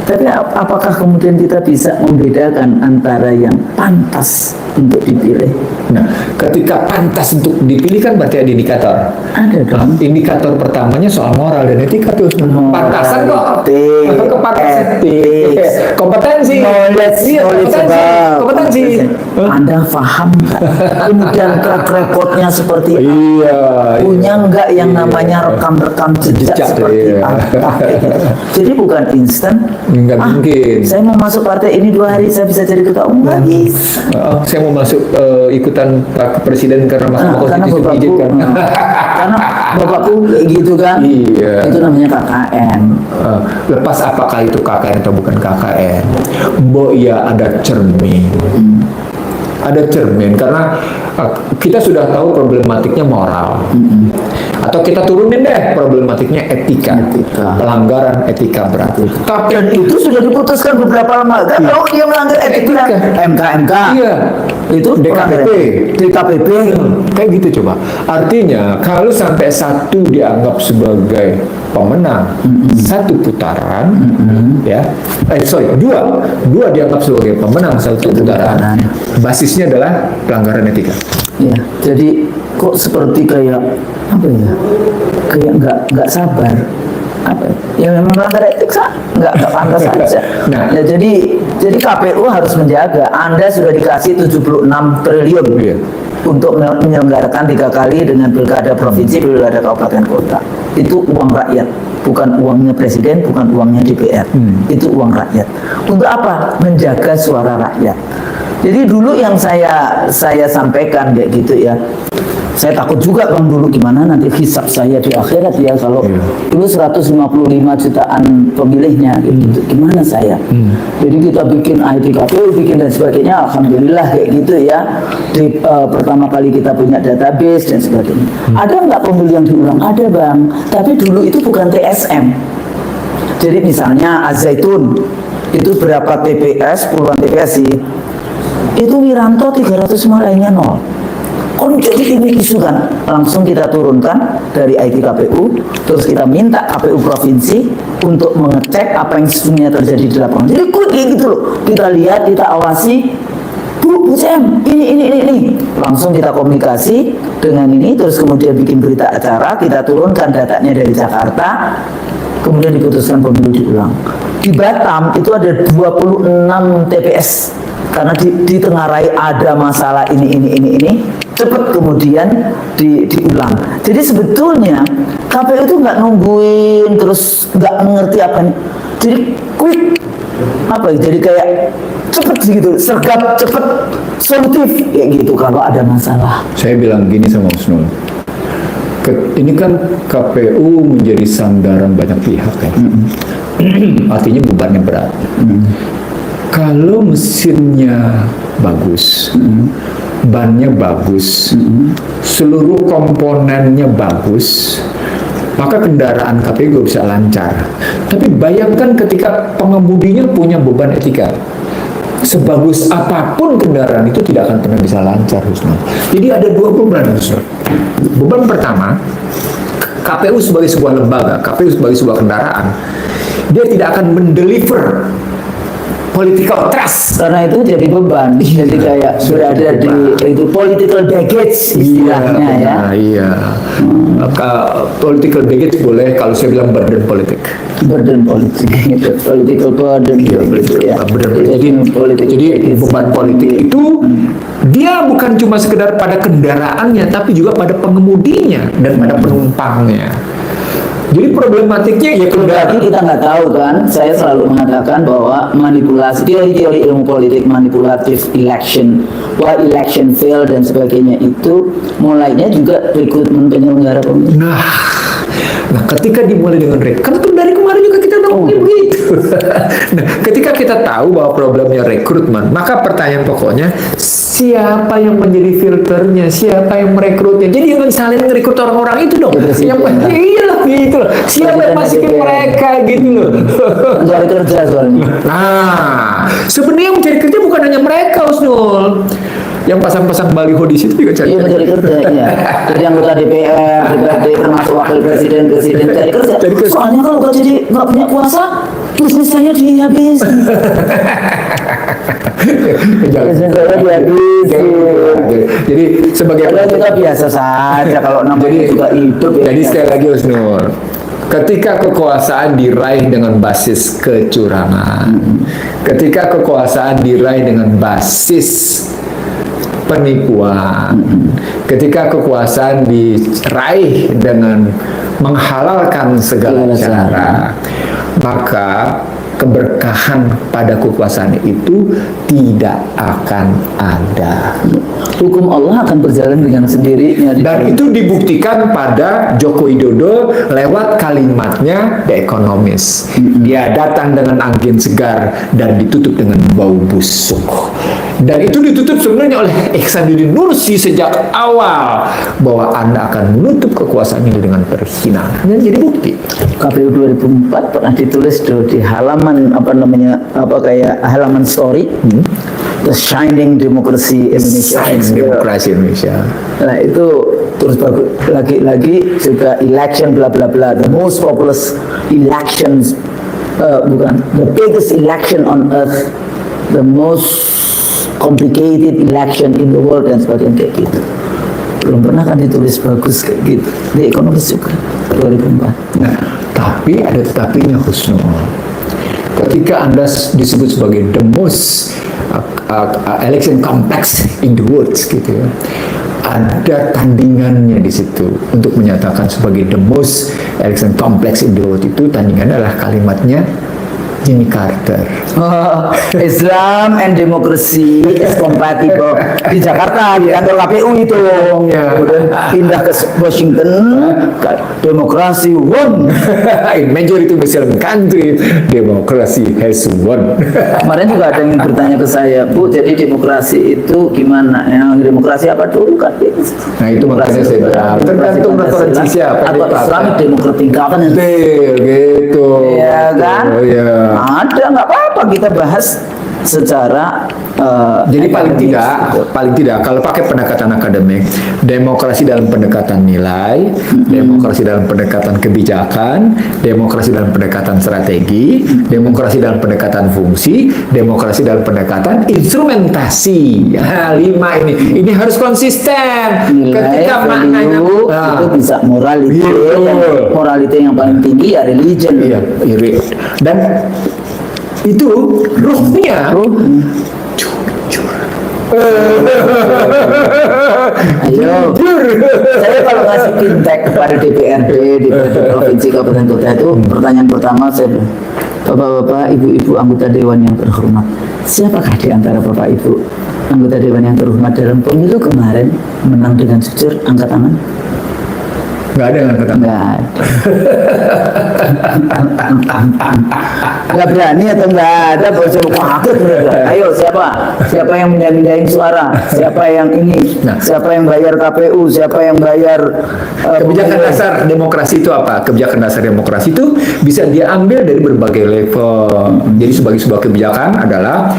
Tapi apakah kemudian kita bisa membedakan antara yang pantas untuk dipilih? Nah, ketika pantas untuk dipilih kan berarti ada indikator. Ada dong. Indikator pertamanya soal moral dan etika tuh. Pantasan kok. Etik, Kepantasan. etik, Kompetensi. knowledge, Iya, knowledge kompetensi. about. Kompetensi. Anda paham nggak? Kemudian track recordnya seperti apa? Iya. Punya nggak yang namanya rekam-rekam jejak Jejak, seperti iya. apa? Jadi bukan instan. Nggak mungkin. Saya mau masuk partai ini 2 hari saya bisa jadi ketua umum nggak bisa. Saya mau masuk ikutan Pak Presiden karena Nah, Mahkamah karena Konstitusi bapakku, izinkan. karena bapakku kayak gitu kan. Iya. Itu namanya KKN. Lepas apakah itu KKN atau bukan KKN, Mbok ya ada cermin. Ada cermin karena kita sudah tahu problematiknya moral. Atau kita turunin deh problematiknya etika. Pelanggaran etika berat. Dan itu sudah diputuskan beberapa lama. Kalau dia melanggar etika, MK. Iya. Itu DKPP. DKPP. Kayak gitu coba. Artinya kalau sampai satu dianggap sebagai pemenang satu putaran, ya, dua dianggap sebagai pemenang satu putaran. Basisnya adalah pelanggaran etika. Ya, jadi kok seperti kayak apa ya? Kayak nggak sabar. Apa? Ya memang melanggar etik nggak pantas saja. Nah. Ya, jadi KPU harus menjaga. Anda sudah dikasih 76 triliun Iya. untuk menyelenggarakan 3 kali dengan pilkada provinsi, pilkada kabupaten kota. Itu uang rakyat, bukan uangnya presiden, bukan uangnya DPR. Itu uang rakyat. Untuk apa? Menjaga suara rakyat. Jadi dulu yang saya sampaikan kayak gitu ya. Saya takut juga Bang dulu gimana nanti hisab saya di akhirat ya kalau dulu 155 jutaan pemilihnya gitu. Gimana saya? Jadi kita bikin ITKPU, bikin dan sebagainya, alhamdulillah kayak gitu ya. Pertama kali kita punya database dan sebagainya. Ada nggak pemilih yang diulang? Ada Bang. Tapi dulu itu bukan TSM. Jadi misalnya Azaitun itu berapa TPS, puluhan TPS sih. Itu Wiranto 300 lainnya 0. Kon jadi ini isu kan, langsung kita turunkan dari ITKPU, terus kita minta KPU provinsi untuk mengecek apa yang sesungguhnya terjadi di lapangan. Jadi kayak gitu loh, kita lihat, kita awasi, Bu CM, ini, langsung kita komunikasi dengan ini, terus kemudian bikin berita acara, kita turunkan datanya dari Jakarta, kemudian diputuskan pemilu diulang. Di Batam itu ada 26 TPS karena ditengarai ada masalah ini cepat kemudian diulang. Jadi sebetulnya KPU itu nggak nungguin terus nggak mengerti apa nih. Jadi quick jadi kayak cepet gitu, sergap cepet, solutif kayak gitu kalau ada masalah. Saya bilang gini sama Husnul, ini kan KPU menjadi sandaran banyak pihak kan. Artinya bebannya berat. Kalau mesinnya bagus, bannya bagus, seluruh komponennya bagus, maka kendaraan KPU bisa lancar. Tapi bayangkan ketika pengemudinya punya beban etika. Sebagus apapun kendaraan itu tidak akan pernah bisa lancar, Husnul. Jadi ada dua beban, Husnul. Beban pertama, KPU sebagai sebuah lembaga, KPU sebagai sebuah kendaraan, dia tidak akan mendeliver political trust. Karena itu jadi beban, jadi kayak berada di itu political baggage istilahnya ya. Iya. Maka political baggage boleh, kalau saya bilang burden politik. Burden politik, political burden gitu ya. Jadi beban politik itu dia bukan cuma sekedar pada kendaraannya, tapi juga pada pengemudinya dan pada penumpangnya. Jadi problematiknya ya kendaraan kita nggak tahu kan. Saya selalu mengatakan bahwa manipulasi teori-teori ilmu politik manipulatif election, why election fail dan sebagainya itu mulainya juga rekrutmen penyelenggara pemilu. Nah, ketika dimulai dengan kan dari kemarin juga kita ngomongin begitu. Nah, ketika kita tahu bahwa problemnya rekrutmen, maka pertanyaan pokoknya siapa yang menjadi filternya, siapa yang merekrutnya. Jadi jangan saling merekrut orang-orang itu dong. Yang iyalah gitu loh. Siapa yang masukin mereka gitu loh. Mencari kerja soalnya. Nah, sebenarnya yang mencari kerja bukan hanya mereka, Husnul. Yang pasang-pasang baliho di situ juga cari kerja. Mencari kerja, iya. Jadi anggota DPR, DPRD, termasuk wakil presiden cari kerja. Soalnya kalau nggak punya kuasa, bisnis saya dihabisin. Jadi sebagai kita biasa saja kalau namanya juga hidup. Jadi sekali lagi Husnul, ketika kekuasaan diraih dengan basis kecurangan, ketika kekuasaan diraih dengan basis penipuan, ketika kekuasaan diraih dengan menghalalkan segala cara, maka keberkahan pada kekuasaan itu tidak akan ada. Hukum Allah akan berjalan dengan sendirinya. Dan itu dibuktikan pada Joko Widodo lewat kalimatnya The Economist. Dia datang dengan angin segar dan ditutup dengan bau busuk. Dan itu ditutup sebenarnya oleh Ihsanuddin Nursi sejak awal bahwa Anda akan menutup kekuasaan ini dengan perhinaan. Dan jadi bukti. KPU 2004 pernah ditulis di halaman halaman story The Shining Democracy Indonesia. Demokrasi Indonesia. Nah itu terus lagi juga election bla bla bla, the most populous elections, the biggest election on earth, the most complicated election in the world dan sebagainya kayak gitu. Belum pernah kan ditulis bagus kayak gitu. The Economist juga 2004. Nah, tapi ada tetapinya Husnul. Ketika Anda disebut sebagai the most election complex in the world gitu ya, ada tandingannya di situ untuk menyatakan sebagai the most election complex in the world. Itu tandingannya adalah kalimatnya Jimmy Carter. Islam and democracy is compatible. Di Jakarta di kantor KPU itu. Kemudian pindah ke Washington, demokrasi won. In majority Muslim country, demokrasi has won. Kemarin juga ada yang bertanya ke saya, Bu, jadi demokrasi itu gimana? Yang demokrasi apa dulu kan? Nah itu makanya saya bilang, tergantung referensi siapa. Atau Islamic Democratic Governance. Gitu. Iya kan? Oh, iya. Ada, nggak apa-apa kita bahas secara jadi paling tidak kalau pakai pendekatan akademik, demokrasi dalam pendekatan nilai, demokrasi dalam pendekatan kebijakan, demokrasi dalam pendekatan strategi, demokrasi dalam pendekatan fungsi, demokrasi dalam pendekatan instrumentasi. Nah, 5 ini harus konsisten. Nilai, ketika maknanya itu bisa morality yang paling tinggi ya religion. Iya, dan itu ruhnya Ayo, saya kalau ngasih feedback kepada DPRD di provinsi kabupaten kota itu pertanyaan pertama saya bilang, Bapak-bapak, ibu-ibu anggota dewan yang terhormat, siapakah di antara bapak ibu anggota dewan yang terhormat dalam pemilu kemarin menang dengan jujur? Angkat tangan. Nggak ada yang kata. Nggak ada. Nggak berani atau nggak ada? Ayo siapa yang mindahin suara? Siapa yang ini? Nah. Siapa yang bayar KPU? Siapa yang bayar Kebijakan dasar demokrasi itu apa? Kebijakan dasar demokrasi itu bisa diambil dari berbagai level. Jadi sebagai sebuah kebijakan adalah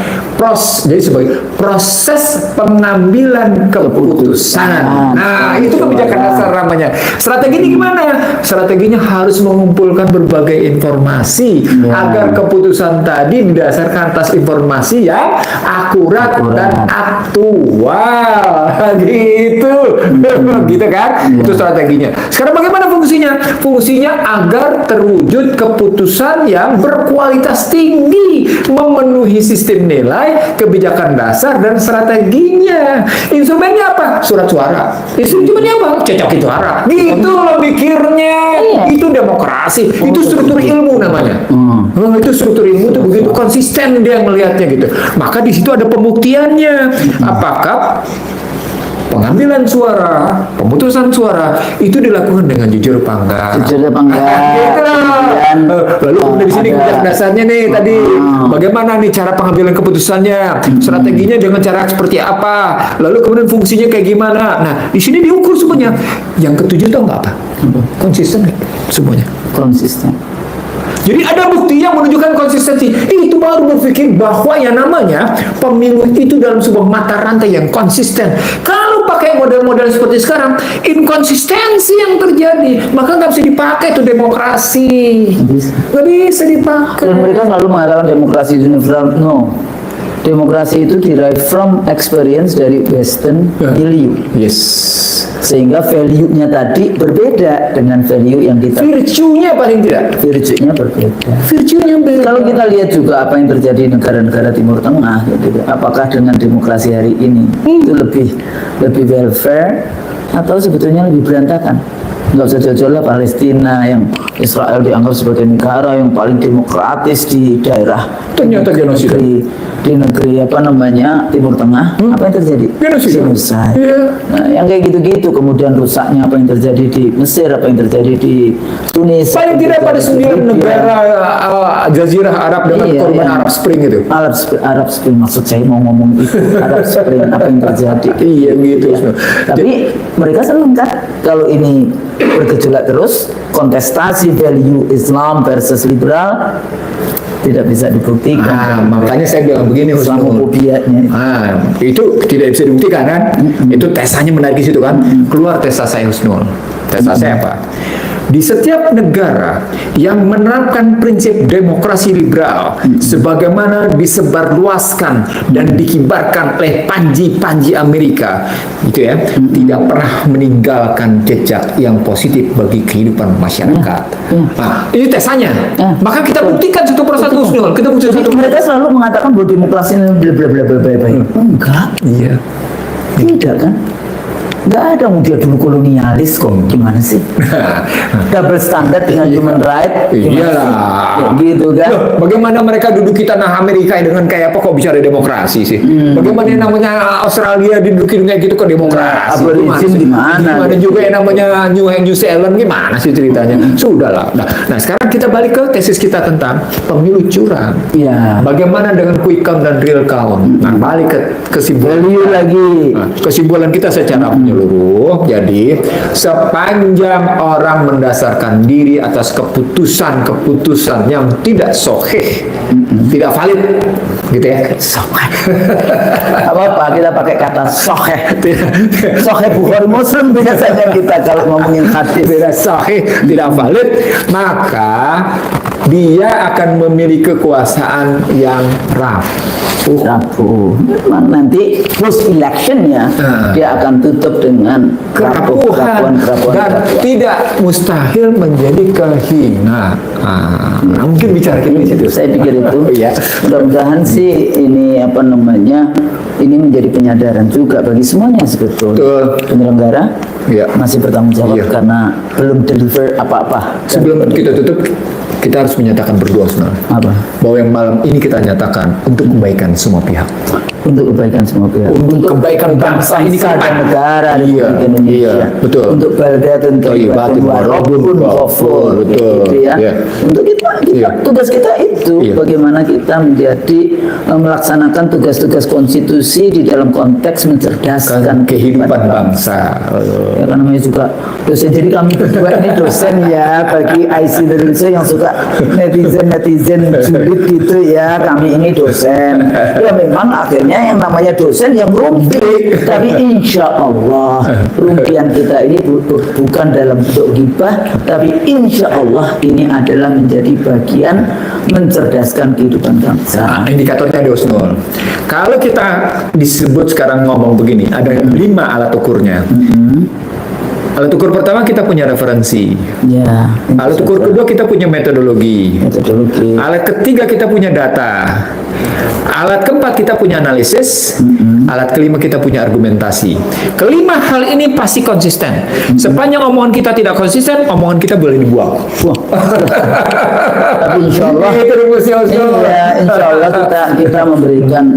jadi sebagai proses pengambilan keputusan. Nah, itu kebijakan dasar namanya. Strategi ini gimana ya? Strateginya harus mengumpulkan berbagai informasi agar keputusan tadi didasarkan atas informasi yang akurat dan aktual. Gitu. Gitu kan? Itu strateginya. Sekarang bagaimana fungsinya? Fungsinya agar terwujud keputusan yang berkualitas tinggi, memenuhi sistem nilai, kebijakan dasar dan strateginya. Instrumennya apa? Surat suara. Instrumennya apa? Cecokin suara. Gitu loh pikirnya. Itu demokrasi. Itu struktur ilmu namanya. Itu struktur ilmu itu begitu konsisten dia melihatnya gitu. Maka di situ ada pembuktiannya. Apakah pengambilan suara, pemutusan suara itu dilakukan dengan jujur apa enggak? Jujur apa enggak? Lalu dari sini kebijakan dasarnya nih tadi bagaimana nih cara pengambilan keputusannya, strateginya dengan cara seperti apa, lalu kemudian fungsinya kayak gimana. Nah di sini diukur semuanya. Yang ketujuh tau nggak apa? Konsisten semuanya. Konsisten. Jadi ada bukti yang menunjukkan konsistensi. Itu baru berpikir bahwa yang namanya pemilu itu dalam sebuah mata rantai yang konsisten. Kalau pakai model-model seperti sekarang, inkonsistensi yang terjadi, maka nggak bisa dipakai itu demokrasi. Nggak bisa dipakai. Dan mereka selalu mengatakan demokrasi universal. No. Demokrasi itu derived from experience dari Western value. Yes. Sehingga value-nya tadi berbeda dengan value yang kita. Virtue-nya paling tidak. Virtue-nya berbeda. Virtue-nya beda. Kalau kita lihat juga apa yang terjadi di negara-negara Timur Tengah, gitu, apakah dengan demokrasi hari ini itu lebih welfare atau sebetulnya lebih berantakan? Nggak usah jauh-jauh lah, Palestina yang Israel dianggap sebagai negara yang paling demokratis di daerah Ternyata genosida. di negeri apa namanya Timur Tengah. Apa yang terjadi? Genosida. Nah, yang kayak gitu-gitu, kemudian rusaknya apa yang terjadi di Mesir, apa yang terjadi di Tunis. Paling tidak pada 9 negara Jazirah Arab dengan korban Arab Spring itu. Arab Spring, maksud saya mau ngomong itu. Arab Spring, apa yang terjadi? Iya gitu. Tapi mereka senang kan kalau ini bergejolak terus, kontestasi value Islam versus liberal tidak bisa dibuktikan. Makanya saya bilang begini, Islamofobianya. Itu tidak bisa dibuktikan kan? Itu tesanya menarik di situ kan? Keluar tes saya Husnul. Tes saya apa? Di setiap negara yang menerapkan prinsip demokrasi liberal sebagaimana disebarluaskan dan dikibarkan oleh panji-panji Amerika, gitu ya, tidak pernah meninggalkan jejak yang positif bagi kehidupan masyarakat. Nah, ini tesannya. Maka kita buktikan satu persatu, Husnul. Kita buktikan satu. Mereka selalu mengatakan bahwa demokrasi ini bla bla bla bla bla. Enggak. Iya. Tidak kan? Nggak ada, dia dulu kolonialis kok, gimana sih? Double standard dengan human right. Iyalah. Ya, gitu kan? Loh, bagaimana mereka duduk di tanah Amerika dengan kayak apa kok bicara demokrasi sih? Bagaimana yang namanya Australia didudukin kayak gitu kok demokrasi? Aborigin gimana? Gimana juga yang namanya New Zealand gimana sih ceritanya? Sudahlah. Nah, sekarang kita balik ke tesis kita tentang pemilu curang. Ya. Bagaimana dengan quick count dan real count? Nah, balik ke kesimpulan. Lagi. Nah, kesimpulan kita secara menyeluruh, jadi sepanjang orang mendasarkan diri atas keputusan-keputusan yang tidak sahih, tidak valid, gitu ya. Apa-apa kita pakai kata sahih. Sahih Bukhari Muslim biasanya kita kalau ngomongin hadis. Tidak sahih, tidak valid, maka dia akan memiliki kekuasaan yang rapuh. Nanti post electionnya dia akan tutup dengan kerapuhan dan tidak mustahil menjadi kehinaan. Mungkin bicara kita di situ. Saya pikir itu. Ya. Mudah-mudahan sih ini apa namanya ini menjadi penyadaran juga bagi semuanya sebetulnya. Betul. Penyelenggara Iya. masih bertanggung jawab Iya. karena belum deliver apa-apa. Sebelum kita tutup, kita harus menyatakan berdua sebenarnya. Apa? Bahwa yang malam ini kita nyatakan untuk kebaikan semua pihak. Untuk kebaikan semua pihak. Untuk kebaikan bangsa ini ke dan depan. negara Iya, Republik Indonesia. iya, betul. Untuk baldatun Thayyibatin wa rabbun ghafur. Betul. Gitu ya. Iya. Untuk kita Iya. tugas kita itu Iya. bagaimana kita menjadi melaksanakan tugas-tugas konstitusi di dalam konteks mencerdaskan Kan kehidupan bangsa. Ya kan namanya juga dosen. Jadi kami berdua ini dosen ya bagi IC Indonesia yang suka netizen julid gitu ya. Kami ini dosen. Ya memang akhirnya yang namanya dosen yang rugi. Tapi insya Allah rugian kita ini bukan dalam bentuk ghibah, tapi insya Allah ini adalah menjadi bagian mencerdaskan kehidupan bangsa. Nah, indikatornya ada Husnul. Kalau kita disebut sekarang ngomong begini, ada 5 alat ukurnya. Alat ukur pertama kita punya referensi. Ya. Alat ukur kedua kita punya metodologi. Metodologi. Alat ketiga kita punya data. Alat keempat kita punya analisis. Alat kelima kita punya argumentasi. Kelima hal ini pasti konsisten. Sepanjang omongan kita tidak konsisten, omongan kita boleh dibuang. Wah. Tapi insya Allah, Itu rumusnya, Husnul. iya, insya Allah kita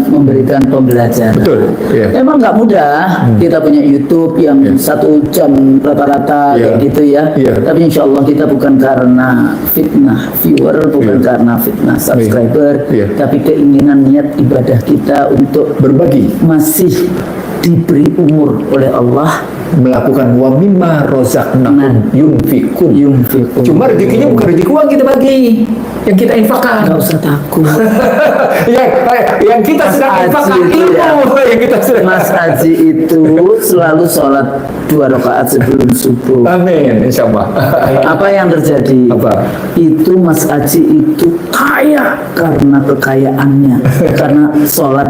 memberikan pembelajaran. Betul, iya. Memang nggak mudah. Kita punya YouTube yang 1 jam rata-rata Iya. kayak gitu ya. Iya. Tapi insya Allah kita bukan karena fitnah viewer, bukan Iya. karena fitnah subscriber, Iya. tapi keinginan niat ibadah kita untuk Berbagi, masih diberi umur oleh Allah melakukan wa mimma razaqnahum yunfikun. yunfiqun. Cuma rezekinya bukan rezeki uang kita bagi, yang kita infakkan. Nggak usah takut. yang kita Mas sedang Aji infakkan itu ya. ilmu yang kita sedang. Mas Aji itu selalu sholat 2 rakaat sebelum subuh. Amin, insya Allah. Apa yang terjadi? Apa? Itu Mas Aji itu kaya karena kekayaannya. Karena sholat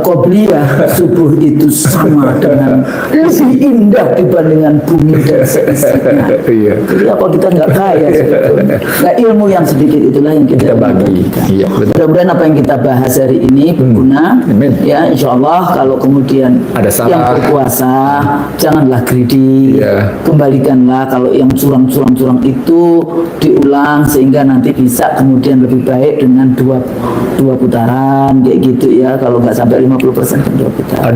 qobliyah subuh itu sama dengan lebih indah dibandingkan bumi dan seisinya. Iya. Jadi apa kita nggak kaya sebetulnya? Nah, ilmu yang sedikit itulah yang kita Kita bagi. bagikan. Iya, betul. Mudah-mudahan apa yang kita bahas hari ini berguna. Amin. Ya, insya Allah kalau kemudian Ada salah. yang berpuasa janganlah greedy. Iya. Kembalikanlah kalau yang curang-curang itu diulang sehingga nanti bisa kemudian lebih baik dengan dua putaran kayak gitu ya. Kalau nggak sampai 50% kan 2 putaran.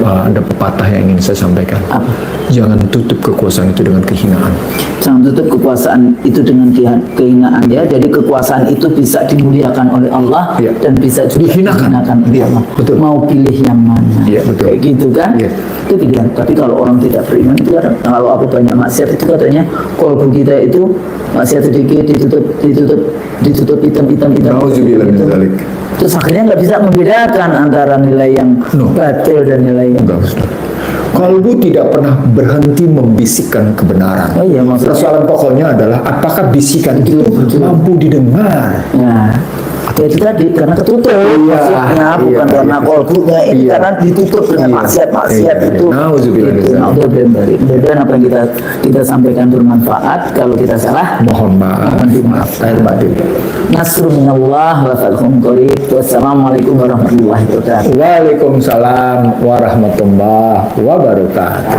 Ada pepatah yang ingin saya sampaikan. Apa? Jangan tutup kekuasaan itu dengan kehinaan. Jangan tutup kekuasaan itu dengan kehinaan ya. Jadi kekuasaan itu bisa dimuliakan oleh Allah Iya. dan bisa juga Dihinakan. oleh Iya, Allah. betul. Mau pilih yang mana? Iya, betul. Kayak gitu kan? Iya. Itu pilihan. Tapi kalau orang tidak beriman itu kan, kalau aku banyak maksiat itu katanya kolbu kita itu maksiat sedikit ditutup hitam. Nauzubillah min dzalik. Terus akhirnya nggak bisa membedakan antara nilai yang No. batil dan nilai yang Enggak, Ustaz. Kalbu tidak pernah berhenti membisikkan kebenaran. Oh iya, maksudnya. Persoalan pokoknya adalah apakah bisikan itu mampu didengar. ya. Ya itu tadi karena ketutup maksudnya bukan iya, karena iya. kolbunya ini Iya. karena ditutup dengan Iya. maksiat Iya, itu. iya. Nauzubillah min dzalik. Mudah-mudahan apa yang kita sampaikan bermanfaat. Kalau kita salah Mohon maaf. mohon dimaaf. Lahir batin. Nasrun minallah wa fathun qarib. Wassalamualaikum warahmatullahi wabarakatuh. Waalaikumsalam warahmatullahi wabarakatuh.